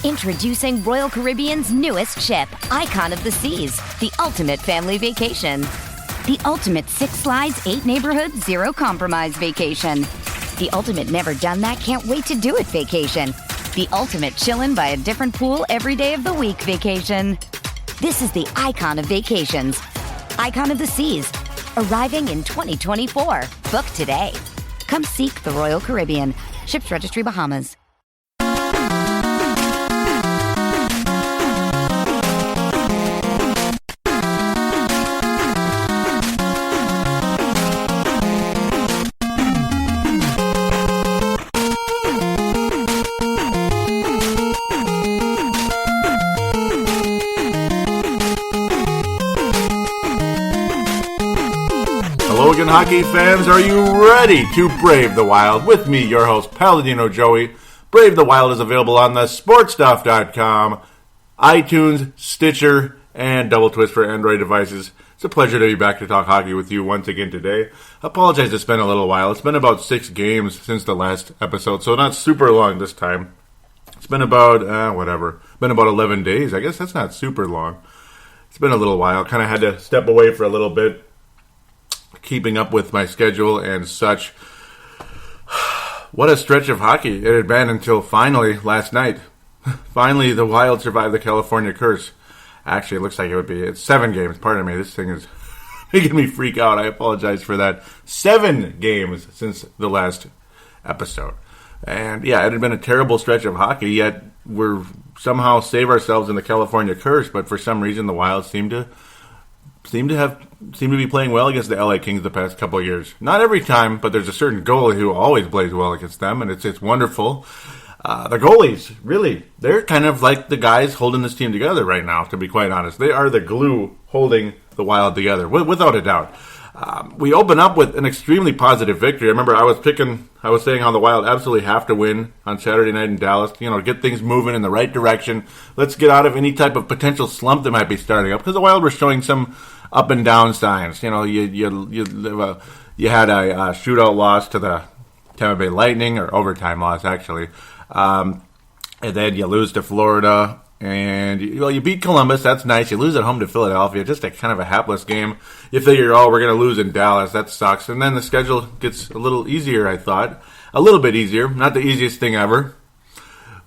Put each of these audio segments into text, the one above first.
Introducing Royal Caribbean's newest ship, Icon of the Seas, the ultimate family vacation. The ultimate 6 slides, 8 neighborhoods, 0 compromise vacation. The ultimate never done that, can't wait to do it vacation. The ultimate chillin' by a different pool every day of the week vacation. This is the Icon of Vacations. Icon of the Seas, arriving in 2024. Book today. Come seek the Royal Caribbean. Ships Registry, Bahamas. Hello again, hockey fans. Are you ready to brave the wild? With me, your host, Paladino Joey. Brave the Wild is available on the sportstuff.com, iTunes, Stitcher, and Double Twist for Android devices. It's a pleasure to be back to talk hockey with you once again today. I apologize, it's been a little while. It's been about 6 games since the last episode, so not super long this time. It's been about, been about 11 days. I guess that's not super long. It's been a little while. Kind of had to step away for a little bit, keeping up with my schedule and such. What a stretch of hockey it had been until finally last night. Finally, the Wild survived the California curse. Actually, it looks like it's 7 games. Pardon me, this thing is making me freak out. I apologize for that. 7 games since the last episode. And yeah, it had been a terrible stretch of hockey, yet we're somehow save ourselves in the California curse, but for some reason the Wild seem to be playing well against the LA Kings the past couple of years. Not every time, but there's a certain goalie who always plays well against them, and it's wonderful. The goalies, really, they're kind of like the guys holding this team together right now, to be quite honest. They are the glue holding the Wild together, without a doubt. We open up with an extremely positive victory. I remember I was saying how the Wild absolutely have to win on Saturday night in Dallas, get things moving in the right direction. Let's get out of any type of potential slump that might be starting up, because the Wild were showing some up and down signs. You had a shootout loss to the Tampa Bay Lightning, or overtime loss actually, and then you lose to Florida, and you beat Columbus. That's nice. You lose at home to Philadelphia, just a kind of a hapless game. You figure, we're going to lose in Dallas. That sucks. And then the schedule gets a little easier. I thought a little bit easier, not the easiest thing ever.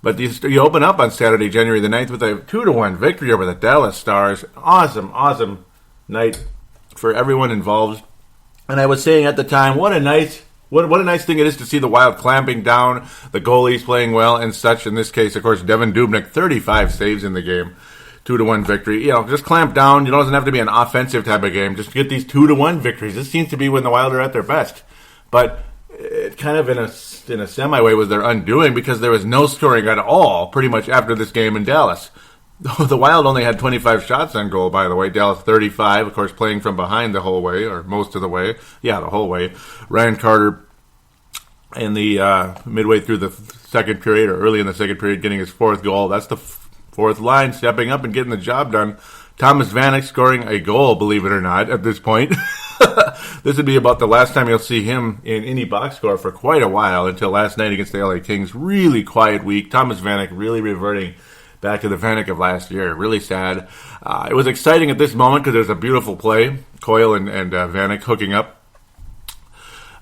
But you open up on Saturday, January the 9th, with a 2-1 victory over the Dallas Stars. Awesome night for everyone involved. And I was saying at the time, what a nice thing it is to see the Wild clamping down, the goalies playing well and such. In this case, of course, Devin Dubnyk, 35 saves in the game. 2-1 victory. Just clamp down. It doesn't have to be an offensive type of game. Just get these 2-1 victories. This seems to be when the Wild are at their best. But it kind of in a semi-way was their undoing, because there was no scoring at all pretty much after this game in Dallas. The Wild only had 25 shots on goal, by the way. Dallas 35, of course, playing from behind the whole way, or most of the way. Yeah, the whole way. Ryan Carter in the midway through the second period, or early in the second period, getting his 4th goal. That's the 4th line, stepping up and getting the job done. Thomas Vanek scoring a goal, believe it or not, at this point. This would be about the last time you'll see him in any box score for quite a while, until last night against the LA Kings. Really quiet week. Thomas Vanek really reverting back to the Vanek of last year. Really sad. It was exciting at this moment because there's a beautiful play. Coyle and Vanek hooking up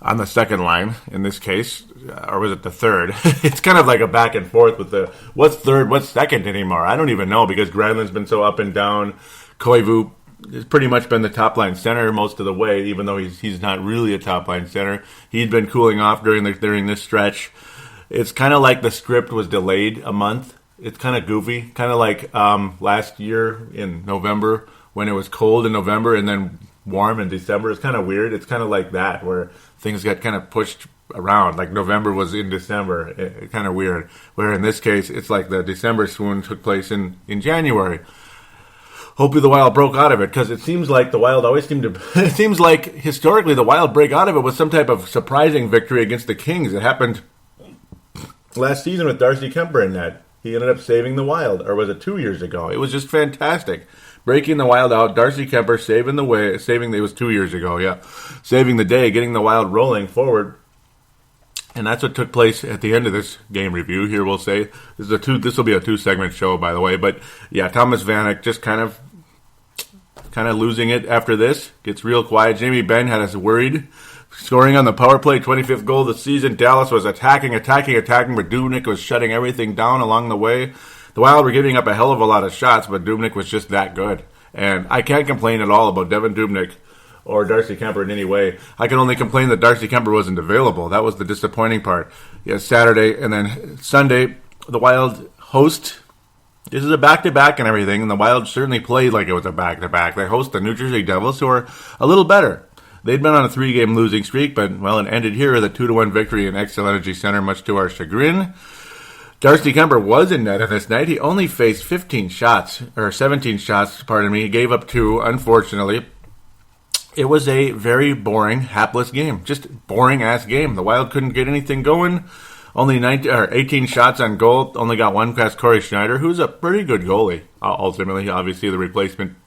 on the second line in this case, or was it the third? It's kind of like a back and forth with the what's third, what's second anymore. I don't even know, because Granlund's been so up and down. Koivu has pretty much been the top line center most of the way, even though he's not really a top line center. He'd been cooling off during this stretch. It's kind of like the script was delayed a month. It's kind of goofy, kind of like last year in November when it was cold in November and then warm in December. It's kind of weird. It's kind of like that, where things got kind of pushed around. Like November was in December. Kind of weird. Where in this case, it's like the December swoon took place in January. Hopefully the Wild broke out of it, because it seems like the Wild always seem to... It seems like historically the Wild break out of it with some type of surprising victory against the Kings. It happened last season with Darcy Kuemper in that. He ended up saving the Wild, or was it 2 years ago? It was just fantastic. Breaking the Wild out, Darcy Kuemper it was 2 years ago, yeah. Saving the day, getting the Wild rolling forward. And that's what took place at the end of this game review. Here we'll say this will be a 2-segment show, by the way. But yeah, Thomas Vanek just kind of losing it after this. Gets real quiet. Jamie Benn had us worried. Scoring on the power play, 25th goal of the season. Dallas was attacking, but Dubnyk was shutting everything down along the way. The Wild were giving up a hell of a lot of shots, but Dubnyk was just that good. And I can't complain at all about Devan Dubnyk or Darcy Kuemper in any way. I can only complain that Darcy Kuemper wasn't available. That was the disappointing part. Yes, Saturday and then Sunday, the Wild host. This is a back-to-back and everything, and the Wild certainly played like it was a back-to-back. They host the New Jersey Devils, who are a little better. They'd been on a 3-game losing streak, but, well, it ended here with a 2-1 victory in Xcel Energy Center, much to our chagrin. Darcy Kuemper was in net on this night. He only faced 17 shots. He gave up 2, unfortunately. It was a very boring, hapless game. Just boring-ass game. The Wild couldn't get anything going. Only 18 shots on goal. Only got 1 past Corey Schneider, who's a pretty good goalie. Ultimately, obviously, the replacement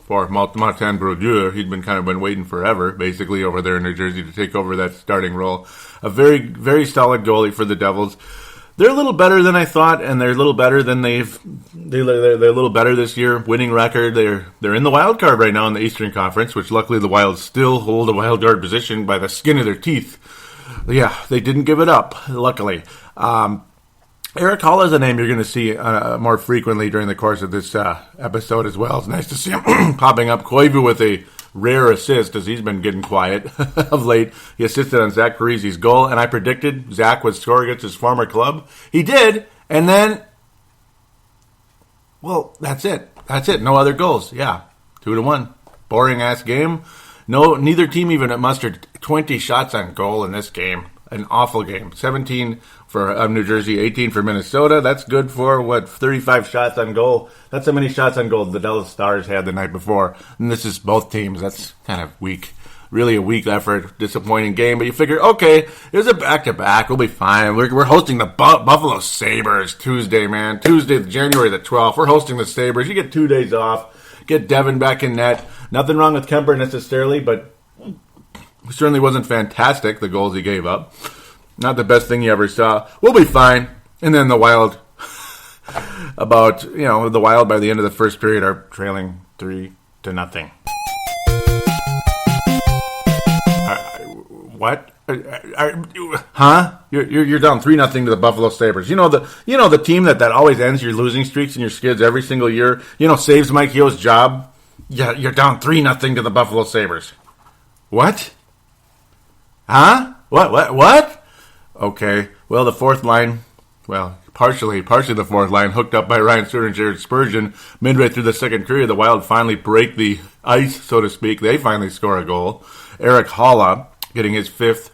for Martin Brodeur. He'd been waiting forever, basically, over there in New Jersey to take over that starting role. A very, very solid goalie for the Devils. They're a little better than I thought, and they're a little better than they're a little better this year. Winning record. They're in the wild card right now in the Eastern Conference, which luckily the Wild still hold a wild card position by the skin of their teeth. Yeah, they didn't give it up, luckily. Eric Hall is a name you're going to see more frequently during the course of this episode as well. It's nice to see him popping up. Koivu with a rare assist, as he's been getting quiet of late. He assisted on Zach Parise's goal, and I predicted Zach would score against his former club. He did, and then, well, that's it. No other goals. Yeah, 2-1. Boring-ass game. No, neither team even mustered 20 shots on goal in this game. An awful game. 17 for New Jersey, 18 for Minnesota. That's good for, 35 shots on goal. That's how many shots on goal the Dallas Stars had the night before. And this is both teams. That's kind of weak. Really a weak effort. Disappointing game. But you figure, okay, it was a back-to-back. We'll be fine. We're hosting the Buffalo Sabres Tuesday, man. Tuesday, January the 12th. We're hosting the Sabres. You get 2 days off. Get Devin back in net. Nothing wrong with Kuemper necessarily, but it certainly wasn't fantastic, the goals he gave up. Not the best thing you ever saw. We'll be fine. And then the Wild, the Wild by the end of the first period are trailing 3-0. What? Huh? You're down 3-0 to the Buffalo Sabres. You know the team that always ends your losing streaks and your skids every single year. Saves Mike Yo's job. Yeah, you're down 3-0 to the Buffalo Sabres. What? Huh? What? Okay. Well, the fourth line, partially the fourth line, hooked up by Ryan Suter and Jared Spurgeon. Midway through the second period, the Wild finally break the ice, so to speak. They finally score a goal. Eric Halla getting his 5th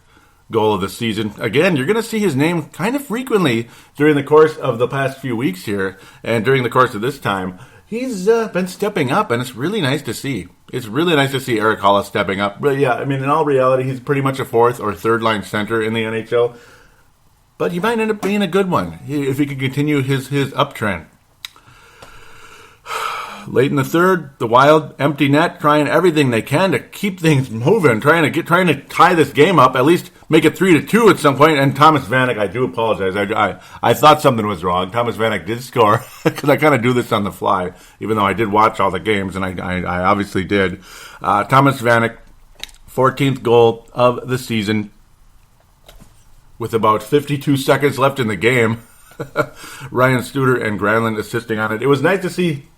goal of the season. Again, you're going to see his name kind of frequently during the course of the past few weeks here, and during the course of this time. He's been stepping up, and it's really nice to see. It's really nice to see Eric Halla stepping up. But yeah, I mean, in all reality, he's pretty much a 4th or 3rd line center in the NHL. But he might end up being a good one if he can continue his uptrend. Late in the third, the Wild empty net, trying everything they can to keep things moving, trying to tie this game up, at least make it 3-2 at some point. And Thomas Vanek, I do apologize. I thought something was wrong. Thomas Vanek did score because I kind of do this on the fly, even though I did watch all the games, and I obviously did. Thomas Vanek, 14th goal of the season, with about 52 seconds left in the game. Ryan Suter and Granlund assisting on it. It was nice to see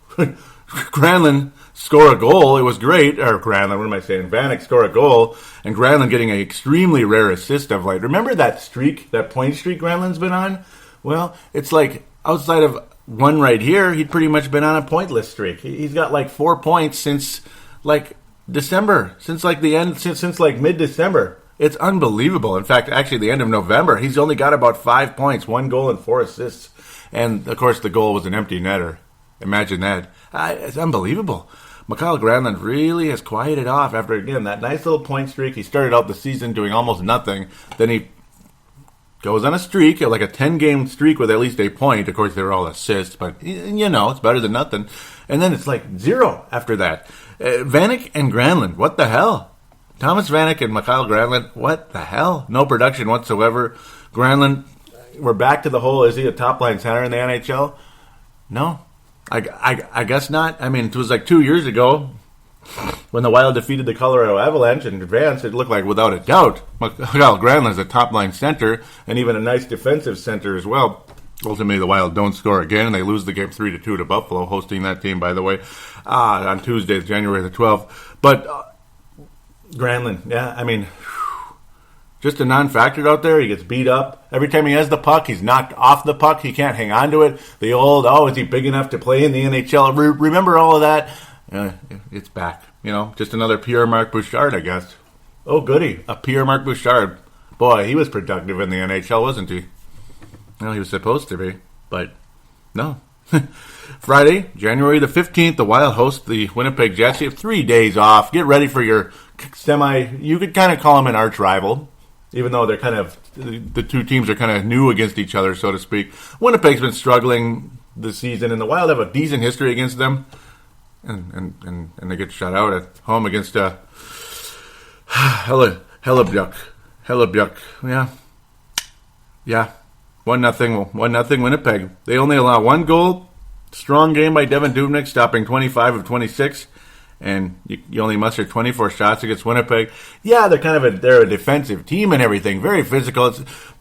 Granlund score a goal. It was great. Or Granlund, what am I saying? Vanek score a goal, and Granlund getting an extremely rare assist of late. Remember that streak, that point streak Granlund's been on? Well, it's like outside of one right here, he'd pretty much been on a pointless streak. He's got like 4 points since like December, since like mid-December. It's unbelievable. In fact, actually, the end of November, he's only got about 5 points, 1 goal and 4 assists. And, of course, the goal was an empty netter. Imagine that. It's unbelievable. Mikael Granlund really has quieted off after, again, that nice little point streak. He started out the season doing almost nothing. Then he goes on a streak, like a 10-game streak with at least a point. Of course, they were all assists, but, it's better than nothing. And then it's like 0 after that. Vanek and Granlund, what the hell? Thomas Vanek and Mikhail Granlund, what the hell? No production whatsoever. Granlund, we're back to the whole, is he a top-line center in the NHL? No. I guess not. I mean, it was like 2 years ago when the Wild defeated the Colorado Avalanche and advanced. It looked like, without a doubt, Mikhail Granlund's a top-line center and even a nice defensive center as well. Ultimately, the Wild don't score again, and they lose the game 3-2 to Buffalo, hosting that team, by the way, on Tuesday, January the 12th. But Granlund, yeah, I mean, just a non-factor out there. He gets beat up. Every time he has the puck, he's knocked off the puck. He can't hang on to it. The old, is he big enough to play in the NHL? Remember all of that? It's back. Just another Pierre-Marc Bouchard, I guess. Oh, goody. A Pierre-Marc Bouchard. Boy, he was productive in the NHL, wasn't he? Well, he was supposed to be, but no. Friday, January the 15th, the Wild host the Winnipeg Jets. You have 3 days off. Get ready for your you could kind of call them an arch rival, even though they're kind of, the two teams are kind of new against each other, so to speak. Winnipeg's been struggling this season, and the Wild have a decent history against them, and they get shut out at home against Hellebuck. Yeah. 1-0 Winnipeg. They only allow one goal. Strong game by Devin Dubnyk, stopping 25 of 26. And you only muster 24 shots against Winnipeg. Yeah, they're a defensive team and everything. Very physical.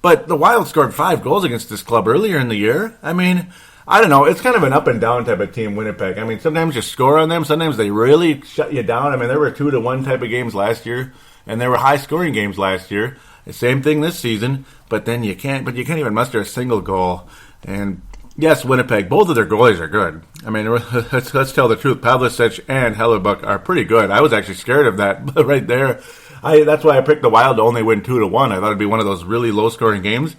But the Wild scored 5 goals against this club earlier in the year. I mean, I don't know. It's kind of an up and down type of team, Winnipeg. I mean, sometimes you score on them. Sometimes they really shut you down. I mean, there were 2-1 type of games last year. And there were high scoring games last year. Same thing this season, but then you can't even muster a single goal. And yes, Winnipeg, both of their goalies are good. I mean, let's tell the truth. Pavlicic and Hellebuck are pretty good. I was actually scared of that, but right there, that's why I picked the Wild to only win 2-1. I thought it'd be one of those really low scoring games.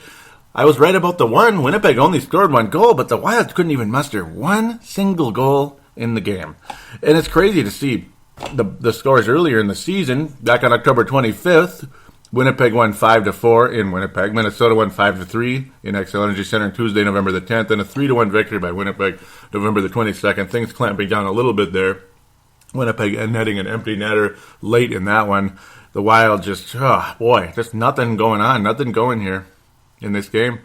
I was right about the one. Winnipeg only scored 1 goal, but the Wild couldn't even muster one single goal in the game. And it's crazy to see the scores earlier in the season. Back on October 25th, Winnipeg won 5-4 in Winnipeg. Minnesota won 5-3 in Xcel Energy Center on Tuesday, November the 10th, and a 3-1 victory by Winnipeg, November the 22nd. Things clamping down a little bit there. Winnipeg netting an empty netter late in that one. The Wild just nothing going on, nothing going here in this game.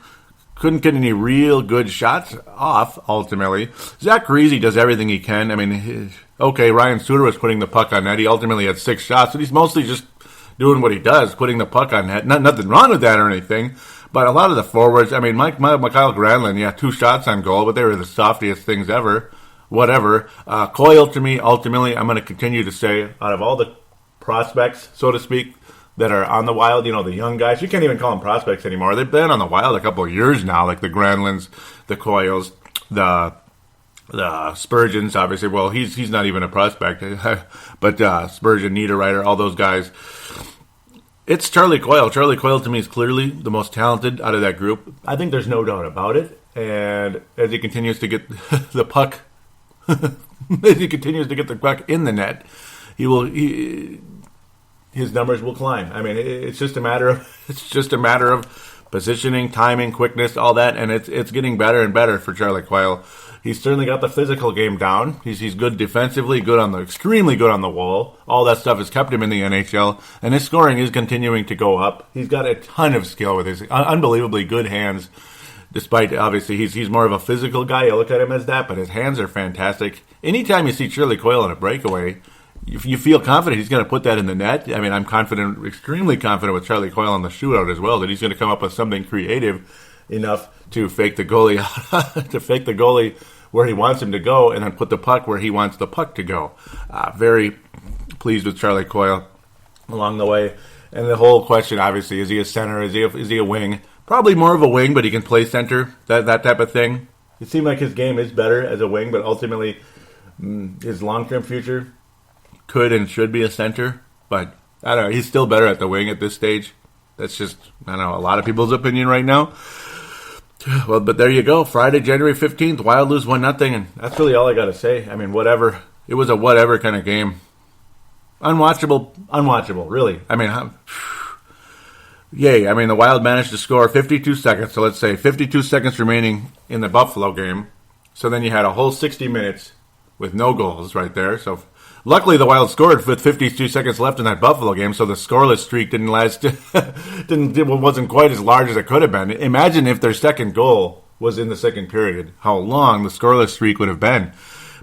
Couldn't get any real good shots off, ultimately. Zach Parise does everything he can. I mean, Ryan Suter was putting the puck on net. He ultimately had 6 shots, but he's mostly just doing what he does, putting the puck on net. Nothing wrong with that or anything, but a lot of the forwards, I mean, Mikhail Granlund, 2 shots on goal, but they were the softiest things ever. Whatever. Coyle, to me, ultimately, I'm going to continue to say, out of all the prospects, so to speak, that are on the Wild, the young guys, you can't even call them prospects anymore. They've been on the Wild a couple of years now, like the Granlunds, the Coyles, the Spurgeons, obviously. Well, he's not even a prospect, but Spurgeon, Niederreiter, all those guys. It's Charlie Coyle. Charlie Coyle, to me, is clearly the most talented out of that group. I think there's no doubt about it. And as he continues to get the puck, in the net, his numbers will climb. I mean, it's just a matter of positioning, timing, quickness, all that, and it's getting better and better for Charlie Coyle. He's certainly got the physical game down. He's good defensively, extremely good on the wall. All that stuff has kept him in the NHL, and his scoring is continuing to go up. He's got a ton of skill with his unbelievably good hands. Despite, obviously, he's more of a physical guy. You look at him as that, but his hands are fantastic. Anytime you see Charlie Coyle in a breakaway, you feel confident he's going to put that in the net. I mean, I'm extremely confident with Charlie Coyle on the shootout as well, that he's going to come up with something creative enough to fake the goalie where he wants him to go, and then put the puck where he wants the puck to go. Very pleased with Charlie Coyle along the way. And the whole question, obviously, is he a center? Is he a wing? Probably more of a wing, but he can play center, that type of thing. It seemed like his game is better as a wing, but ultimately his long-term future could and should be a center. But I don't know, he's still better at the wing at this stage. That's just, I don't know, a lot of people's opinion right now. Well, but there you go. Friday, January 15th, Wild lose 1-0, and that's really all I got to say. I mean, whatever. It was a whatever kind of game. Unwatchable, really. I mean, yay. I mean, the Wild managed to score 52 seconds, so let's say 52 seconds remaining in the Buffalo game. So then you had a whole 60 minutes with no goals right there. So Luckily, the Wild scored with 52 seconds left in that Buffalo game, so the scoreless streak didn't last. Wasn't quite as large as it could have been. Imagine if their second goal was in the second period, how long the scoreless streak would have been.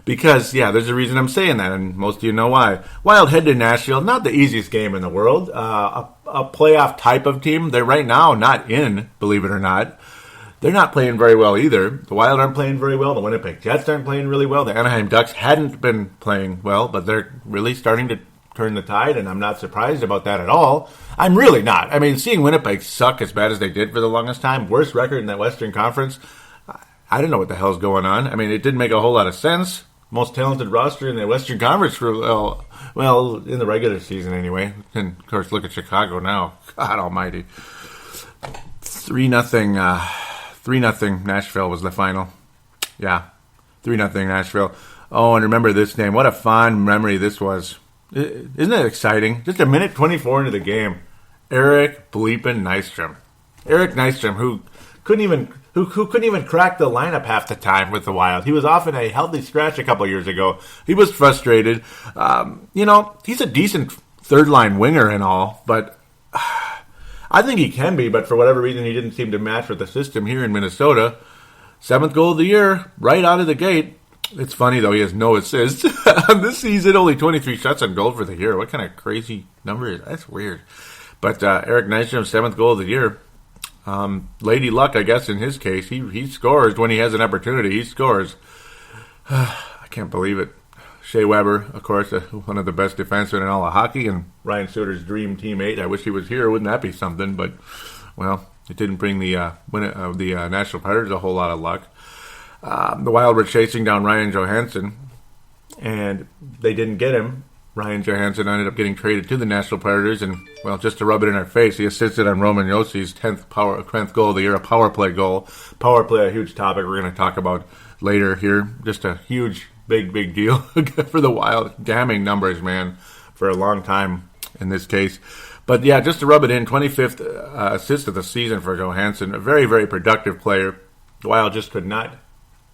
Because, yeah, there's a reason I'm saying that, and most of you know why. Wild head to Nashville, not the easiest game in the world. A playoff type of team. They're right now not in, believe it or not. They're not playing very well either. The Wild aren't playing very well. The Winnipeg Jets aren't playing really well. The Anaheim Ducks hadn't been playing well, but they're really starting to turn the tide, and I'm not surprised about that at all. I'm really not. I mean, seeing Winnipeg suck as bad as they did for the longest time, worst record in that Western Conference, I don't know what the hell's going on. I mean, it didn't make a whole lot of sense. Most talented roster in the Western Conference for, well, in the regular season anyway. And, of course, look at Chicago now. God almighty. 3-0 Nashville was the final. Yeah, 3-0 Nashville. Oh, and remember this name. What a fond memory this was. Isn't it exciting? Just a minute 24 into the game. Eric bleepin' Nystrom. Eric Nystrom, who couldn't even crack the lineup half the time with the Wild. He was off in a healthy scratch a couple years ago. He was frustrated. He's a decent third-line winger and all, but I think he can be, but for whatever reason, he didn't seem to match with the system here in Minnesota. 7th goal of the year, right out of the gate. It's funny, though, he has no assists. This season, only 23 shots on goal for the year. What kind of crazy number is that? That's weird. But Eric Nystrom, 7th goal of the year. Lady luck, I guess, in his case. He scores when he has an opportunity. He scores. I can't believe it. Shea Weber, of course, one of the best defensemen in all of hockey, and Ryan Suter's dream teammate. I wish he was here. Wouldn't that be something? But, well, it didn't bring the Nashville Predators a whole lot of luck. The Wild were chasing down Ryan Johansson, and they didn't get him. Ryan Johansson ended up getting traded to the Nashville Predators, and, well, just to rub it in our face, he assisted on Roman Yossi's 10th goal of the year, a power play goal. Power play, a huge topic we're going to talk about later here. Just a huge, big deal for the Wild. Damning numbers, man, for a long time in this case. But, yeah, just to rub it in, 25th assist of the season for Johansson. A very, very productive player. The Wild just could not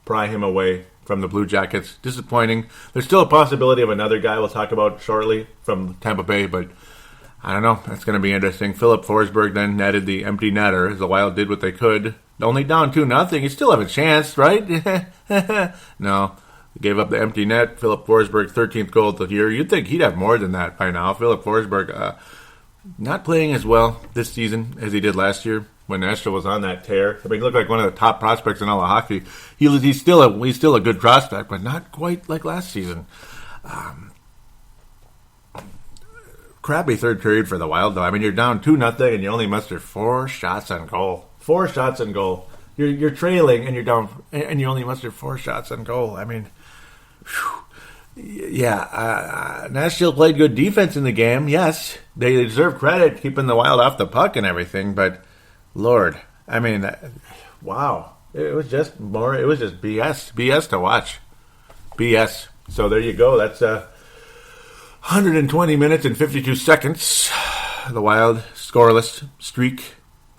pry him away from the Blue Jackets. Disappointing. There's still a possibility of another guy we'll talk about shortly from Tampa Bay, but I don't know. That's going to be interesting. Philip Forsberg then netted the empty netter as the Wild did what they could. Only down 2-0. You still have a chance, right? No. Gave up the empty net. Philip Forsberg, 13th goal of the year. You'd think he'd have more than that by now. Philip Forsberg not playing as well this season as he did last year when Nashville was on that tear. I mean, he looked like one of the top prospects in all of hockey. He's still a good prospect, but not quite like last season. Crappy third period for the Wild, though. I mean, you're down 2-0 and you only muster 4 shots on goal. 4 shots on goal. You're trailing and you're down, and you only muster 4 shots on goal. I mean, yeah, Nashville played good defense in the game. Yes, they deserve credit keeping the Wild off the puck and everything, but Lord, I mean, wow, it was just BS to watch, BS. So there you go. That's 120 minutes and 52 seconds. The Wild scoreless streak,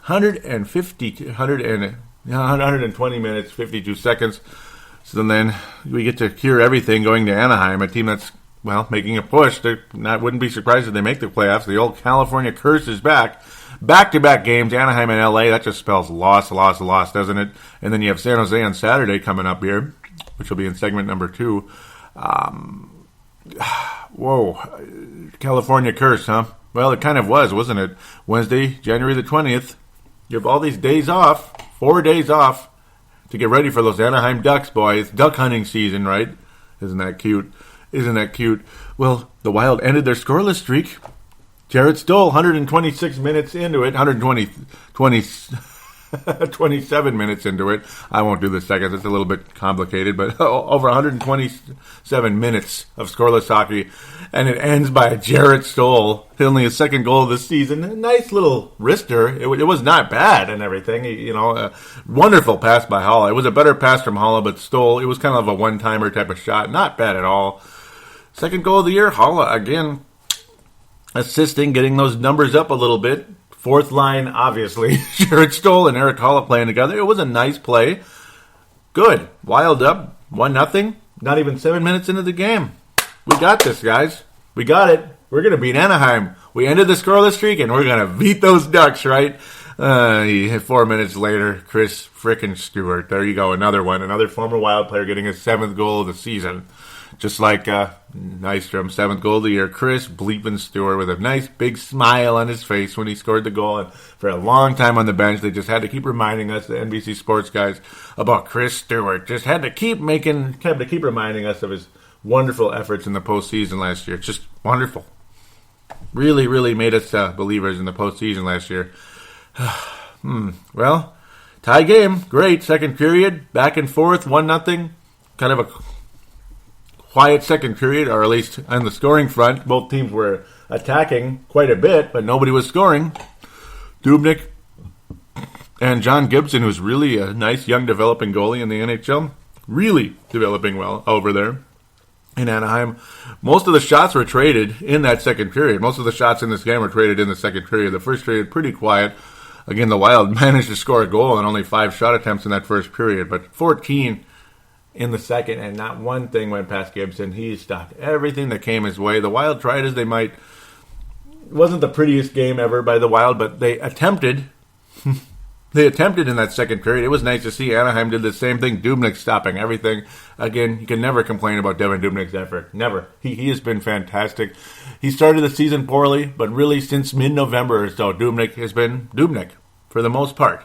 120 minutes, 52 seconds. So then we get to cure everything going to Anaheim, a team that's, well, making a push. Wouldn't be surprised if they make the playoffs. The old California curse is back. Back-to-back games, Anaheim and LA. That just spells loss, doesn't it? And then you have San Jose on Saturday coming up here, which will be in segment number 2. Whoa. California curse, huh? Well, it kind of was, wasn't it? Wednesday, January the 20th. You have all these days off, 4 days off, to get ready for those Anaheim Ducks, boy. It's duck hunting season, right? Isn't that cute? Well, the Wild ended their scoreless streak. Jarrett Stoll, 126 minutes into it, 27 minutes into it. I won't do the seconds. It's a little bit complicated, but over 127 minutes of scoreless hockey, and it ends by Jarrett Stoll, only his second goal of the season. A nice little wrister. It was not bad and everything. A wonderful pass by Haula. It was a better pass from Haula, but Stoll, it was kind of a one-timer type of shot. Not bad at all. Second goal of the year, Haula again assisting, getting those numbers up a little bit. Fourth line, obviously, Jarrett Stoll and Eric Haula playing together. It was a nice play. Good. Wild up, 1-0. Not even 7 minutes into the game. We got this, guys. We got it. We're going to beat Anaheim. We ended the scoreless streak, and we're going to beat those Ducks, right? 4 minutes later, Chris frickin' Stewart. There you go, another one. Another former Wild player getting his 7th goal of the season. Just like Nystrom, 7th goal of the year. Chris bleeping Stewart with a nice big smile on his face when he scored the goal. And for a long time on the bench, they just had to keep reminding us, the NBC Sports guys, about Chris Stewart. Just had to keep reminding us of his wonderful efforts in the postseason last year. Just wonderful. Really, really made us believers in the postseason last year. Well, tie game. Great. Second period. Back and forth. 1-0. Kind of a quiet second period, or at least on the scoring front. Both teams were attacking quite a bit, but nobody was scoring. Dubnyk and John Gibson, who's really a nice young developing goalie in the NHL, really developing well over there in Anaheim. Most of the shots were traded in that second period. Most of the shots in this game were traded in the second period. The first period, pretty quiet. Again, the Wild managed to score a goal on only 5 shot attempts in that first period, but 14 in the second, and not one thing went past Gibson. He stopped everything that came his way. The Wild tried as they might. It wasn't the prettiest game ever by the Wild, but they attempted. They attempted in that second period. It was nice to see. Anaheim did the same thing. Dubnyk stopping everything. Again, you can never complain about Devin Dubnyk's effort. Never. He has been fantastic. He started the season poorly, but really since mid-November or so, Dubnyk has been Dubnyk for the most part.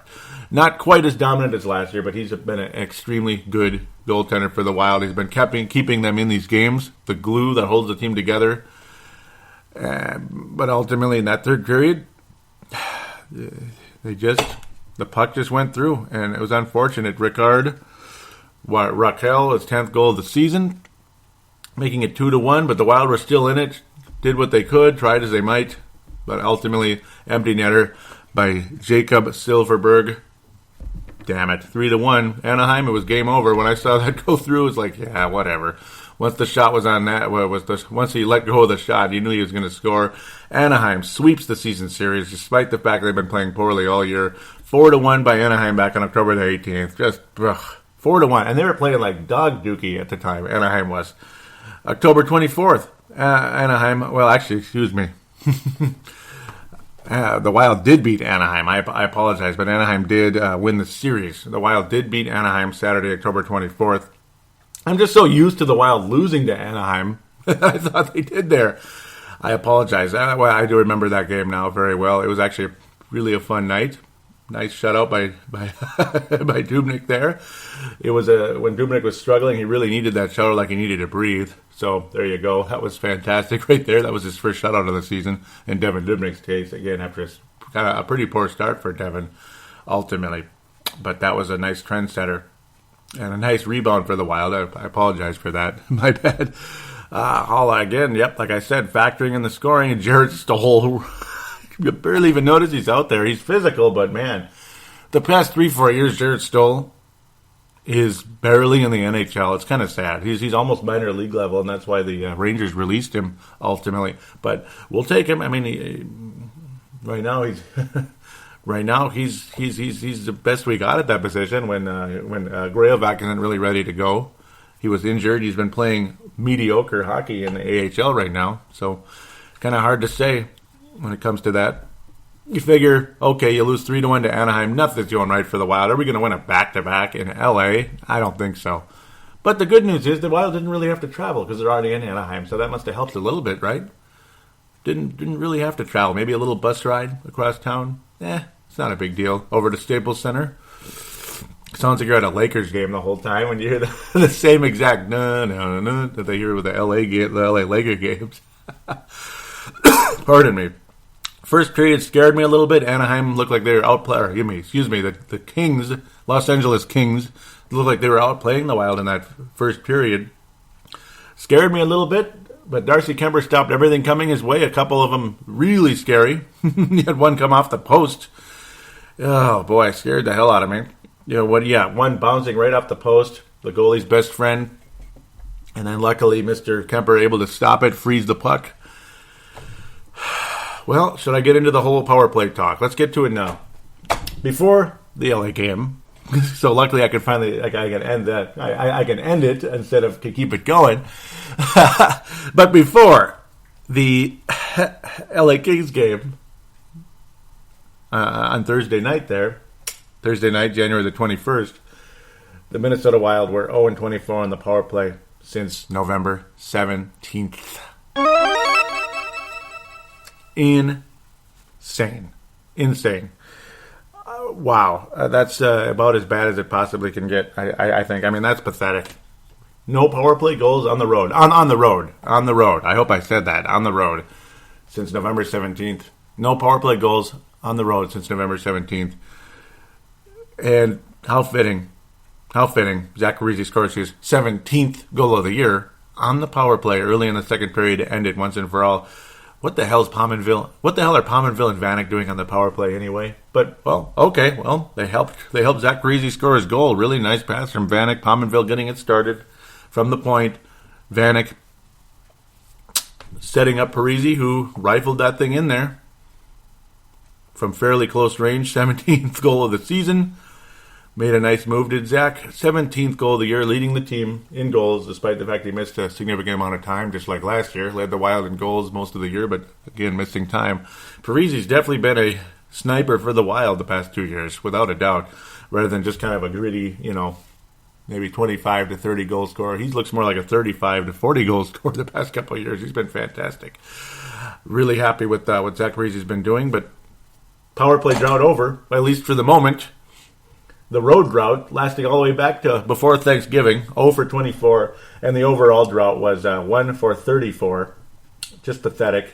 Not quite as dominant as last year, but he's been an extremely good goaltender for the Wild. He's been keeping them in these games, the glue that holds the team together. But ultimately, in that third period, the puck just went through, and it was unfortunate. Raquel, his 10th goal of the season, making it 2-1, but the Wild were still in it, did what they could, tried as they might, but ultimately empty netter by Jacob Silverberg. Damn it, 3-1. Anaheim, it was game over. When I saw that go through, it was like, yeah, whatever. Once the shot was on that, once he let go of the shot, you knew he was going to score. Anaheim sweeps the season series, despite the fact they've been playing poorly all year. 4-1 by Anaheim back on October the 18th. Just 4-1, and they were playing like dog dookie at the time. Anaheim was. October 24th, Anaheim. Well, actually, excuse me. The Wild did beat Anaheim. I apologize, but Anaheim did win the series. The Wild did beat Anaheim Saturday, October 24th. I'm just so used to the Wild losing to Anaheim. I thought they did there. I apologize. I do remember that game now very well. It was actually really a fun night. Nice shutout by by Dubnyk there. It was when Dubnyk was struggling, he really needed that shutout like he needed to breathe. So there you go. That was fantastic right there. That was his first shutout of the season in Devin Dubnyk's case. Again, after a pretty poor start for Devin, ultimately. But that was a nice trendsetter and a nice rebound for the Wild. I apologize for that. My bad. Again, yep, like I said, factoring in the scoring, and Jared Stoll. You barely even notice he's out there. He's physical, but man, the past 3-4 years, Jared Stoll is barely in the NHL. It's kind of sad. He's almost minor league level, and that's why the Rangers released him ultimately. But we'll take him. I mean, right now he's the best we got at that position. When Grailvac isn't really ready to go, he was injured. He's been playing mediocre hockey in the AHL right now, so kind of hard to say. When it comes to that, you figure, okay, you lose 3-1 to Anaheim. Nothing's going right for the Wild. Are we going to win a back-to-back in LA? I don't think so. But the good news is the Wild didn't really have to travel because they're already in Anaheim, so that must have helped a little bit, right? Didn't really have to travel. Maybe a little bus ride across town. It's not a big deal. Over to Staples Center. Sounds like you're at a Lakers game the whole time when you hear the same exact no that they hear with the LA Laker games. Pardon me. First period scared me a little bit. Anaheim looked like they were the Kings, Los Angeles Kings, looked like they were outplaying the Wild in that first period. Scared me a little bit, but Darcy Kuemper stopped everything coming his way. A couple of them really scary. He had one come off the post. Oh, boy, scared the hell out of me. One bouncing right off the post, the goalie's best friend. And then luckily, Mr. Kuemper able to stop it, freeze the puck. Well, should I get into the whole power play talk? Let's get to it now. Before the LA game, So luckily I can finally, I can end that. I can end it instead of keep it going. But before the LA Kings game on Thursday night, January the 21st, the Minnesota Wild were 0-24 on the power play since November 17th. Insane. Wow. That's about as bad as it possibly can get, I think. I mean, that's pathetic. No power play goals on the road. On the road. I hope I said that. On the road. Since November 17th. No power play goals on the road since November 17th. And how fitting. Zach Parise scores his 17th goal of the year on the power play early in the second period to end it once and for all. What the hell are Pominville and Vanek doing on the power play anyway? But, well, okay. Well, they helped Zach Parise score his goal. Really nice pass from Vanek. Pominville getting it started from the point. Vanek setting up Parise, who rifled that thing in there from fairly close range. 17th goal of the season. Made a nice move, did Zach. 17th goal of the year, leading the team in goals, despite the fact he missed a significant amount of time, just like last year. Led the Wild in goals most of the year, but again, missing time. Parise's definitely been a sniper for the Wild the past 2 years, without a doubt, rather than just kind of a gritty, maybe 25 to 30 goal scorer. He looks more like a 35 to 40 goal scorer the past couple of years. He's been fantastic. Really happy with what Zach Parise's been doing, but power play drought over, at least for the moment. The road drought lasting all the way back to before Thanksgiving, 0 for 24, and the overall drought was 1 for 34. Just pathetic.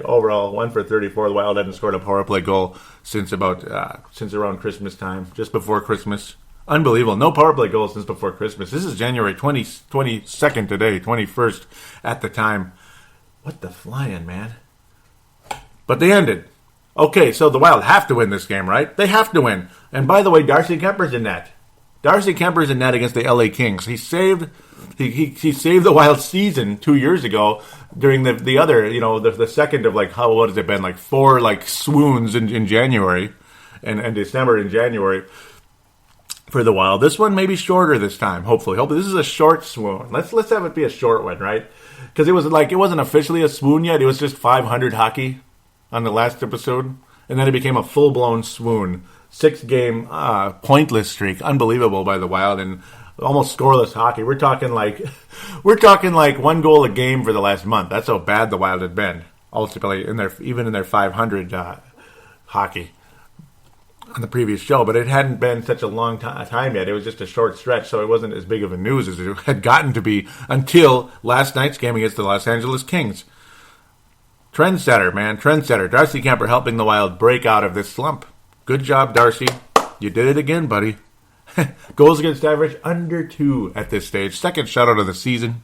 Overall, 1 for 34. The Wild hadn't scored a power play goal since around Christmas time, just before Christmas. Unbelievable. No power play goals since before Christmas. This is January 22nd today, 21st at the time. What the flying, man. But they ended. Okay, so the Wild have to win this game, right? They have to win. And by the way, Darcy Kuemper's in net. Darcy Kuemper's in net against the LA Kings. He saved the Wild season 2 years ago during the other, the second of what has it been, 4 swoons in January and December and January for the Wild. This one may be shorter this time, hopefully. This is a short swoon. Let's have it be a short one, right? Because it wasn't officially a swoon yet. It was just 500 hockey on the last episode, and then it became a full-blown swoon. 6-game pointless streak, unbelievable by the Wild, and almost scoreless hockey. We're talking like 1 goal a game for the last month. That's how bad the Wild had been. Ultimately, even in their 500 hockey on the previous show, but it hadn't been such a long time yet. It was just a short stretch, so it wasn't as big of a news as it had gotten to be until last night's game against the Los Angeles Kings. Trendsetter. Darcy Kuemper helping the Wild break out of this slump. Good job, Darcy. You did it again, buddy. Goals against average under 2 at this stage. Second shutout of the season.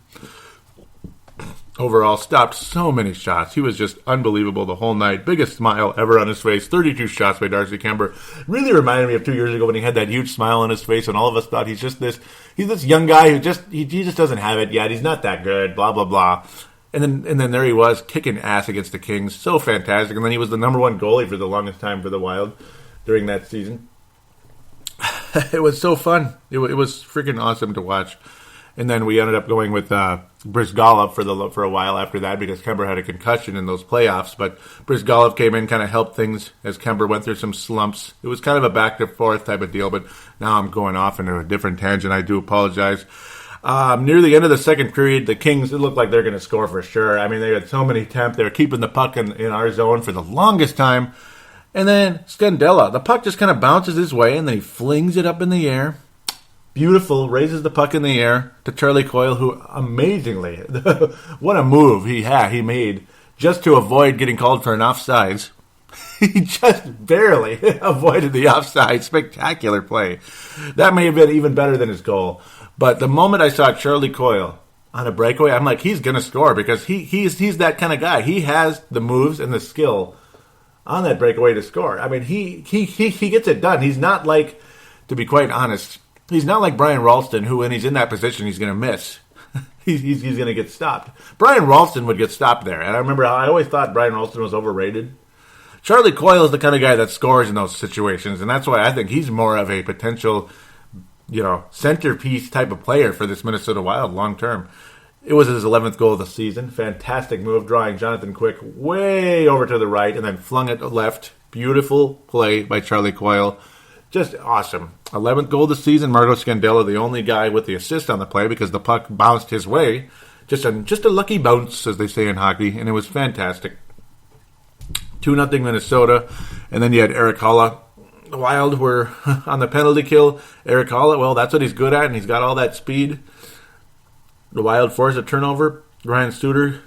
Overall, stopped so many shots. He was just unbelievable the whole night. Biggest smile ever on his face. 32 shots by Darcy Kuemper. Really reminded me of 2 years ago when he had that huge smile on his face, and all of us thought he's this young guy who just doesn't have it yet. He's not that good. Blah blah blah. And then there he was, kicking ass against the Kings. So fantastic. And then he was the number 1 goalie for the longest time for the Wild during that season. It was so fun. It was freaking awesome to watch. And then we ended up going with Brizgalov for a while after that because Kuemper had a concussion in those playoffs. But Brizgalov came in, kind of helped things as Kuemper went through some slumps. It was kind of a back-and-forth type of deal, but now I'm going off into a different tangent. I do apologize. Near the end of the second period, the Kings, it looked like they're going to score for sure. I mean, they had so many attempts. They were keeping the puck in our zone for the longest time. And then Scandella, the puck just kind of bounces his way, and then he flings it up in the air. Beautiful, raises the puck in the air to Charlie Coyle, who amazingly, what a move he made just to avoid getting called for an offsides. He just barely avoided the offside. Spectacular play. That may have been even better than his goal. But the moment I saw Charlie Coyle on a breakaway, I'm like, he's going to score because he's that kind of guy. He has the moves and the skill on that breakaway to score. I mean, he gets it done. He's not like, to be quite honest, he's not like Brian Ralston, who when he's in that position, he's going to miss. he's going to get stopped. Brian Ralston would get stopped there. And I remember I always thought Brian Ralston was overrated. Charlie Coyle is the kind of guy that scores in those situations, and that's why I think he's more of a potential, centerpiece type of player for this Minnesota Wild long term. It was his 11th goal of the season. Fantastic move, drawing Jonathan Quick way over to the right and then flung it left. Beautiful play by Charlie Coyle. Just awesome. 11th goal of the season. Marco Scandella, the only guy with the assist on the play because the puck bounced his way. Just a lucky bounce, as they say in hockey, and it was fantastic. 2-0 Minnesota, and then you had Eric Holla. The Wild were on the penalty kill. Eric Holla, well, that's what he's good at, and he's got all that speed. The Wild force a turnover. Ryan Suter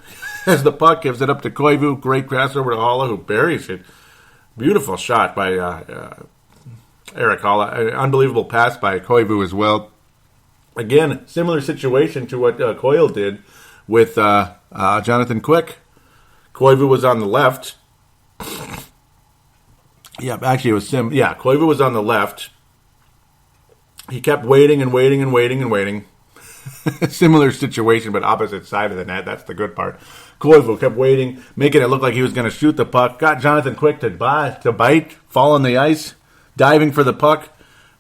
has the puck, gives it up to Koivu. Great pass over to Holla, who buries it. Beautiful shot by Eric Holla. An unbelievable pass by Koivu as well. Again, similar situation to what Coyle did with Jonathan Quick. Koivu was on the left. Yeah, actually it was Koivu was on the left. He kept waiting and waiting and waiting and waiting. Similar situation, but opposite side of the net. That's the good part. Koivu kept waiting, making it look like he was going to shoot the puck. Got Jonathan Quick to bite, fall on the ice, diving for the puck,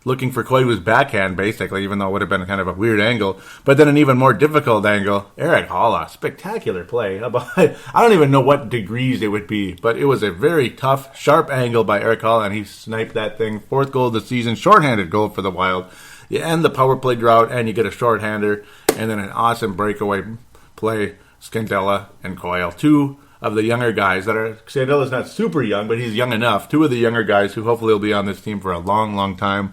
looking for Koivu's backhand, basically, even though it would have been kind of a weird angle. But then an even more difficult angle. Eric Holla, spectacular play. I don't even know what degrees it would be, but it was a very tough, sharp angle by Eric Holla, and he sniped that thing. 4th goal of the season, shorthanded goal for the Wild. You end the power play drought, and you get a shorthander, and then an awesome breakaway play. Scandella and Coyle, 2 of the younger guys that are. Scandella's not super young, but he's young enough. 2 of the younger guys who hopefully will be on this team for a long, long time.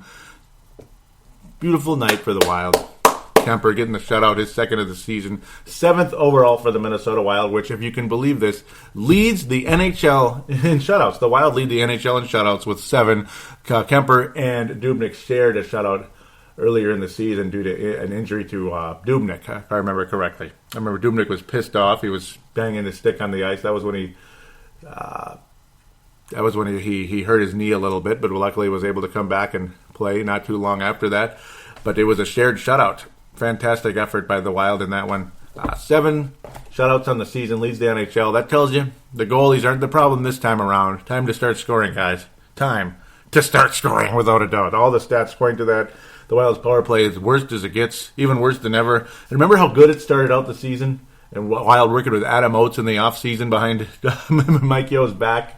Beautiful night for the Wild. Kuemper getting the shutout, his 2nd of the season. 7th overall for the Minnesota Wild, which, if you can believe this, leads the NHL in shutouts. The Wild lead the NHL in shutouts with 7. Kuemper and Dubnyk shared a shutout earlier in the season due to an injury to Dubnyk, if I remember correctly. I remember Dubnyk was pissed off. He was banging his stick on the ice. That was when he hurt his knee a little bit, but luckily was able to come back and play not too long after that. But it was a shared shutout. Fantastic effort by the Wild in that one. 7 shutouts on the season, leads the NHL. That tells you the goalies aren't the problem this time around. Time to start scoring, guys. Time to start scoring, without a doubt. All the stats point to that. The Wild's power play is worst as it gets, even worse than ever. And remember how good it started out the season? And Wild working with Adam Oates in the offseason behind Mike Yo's back.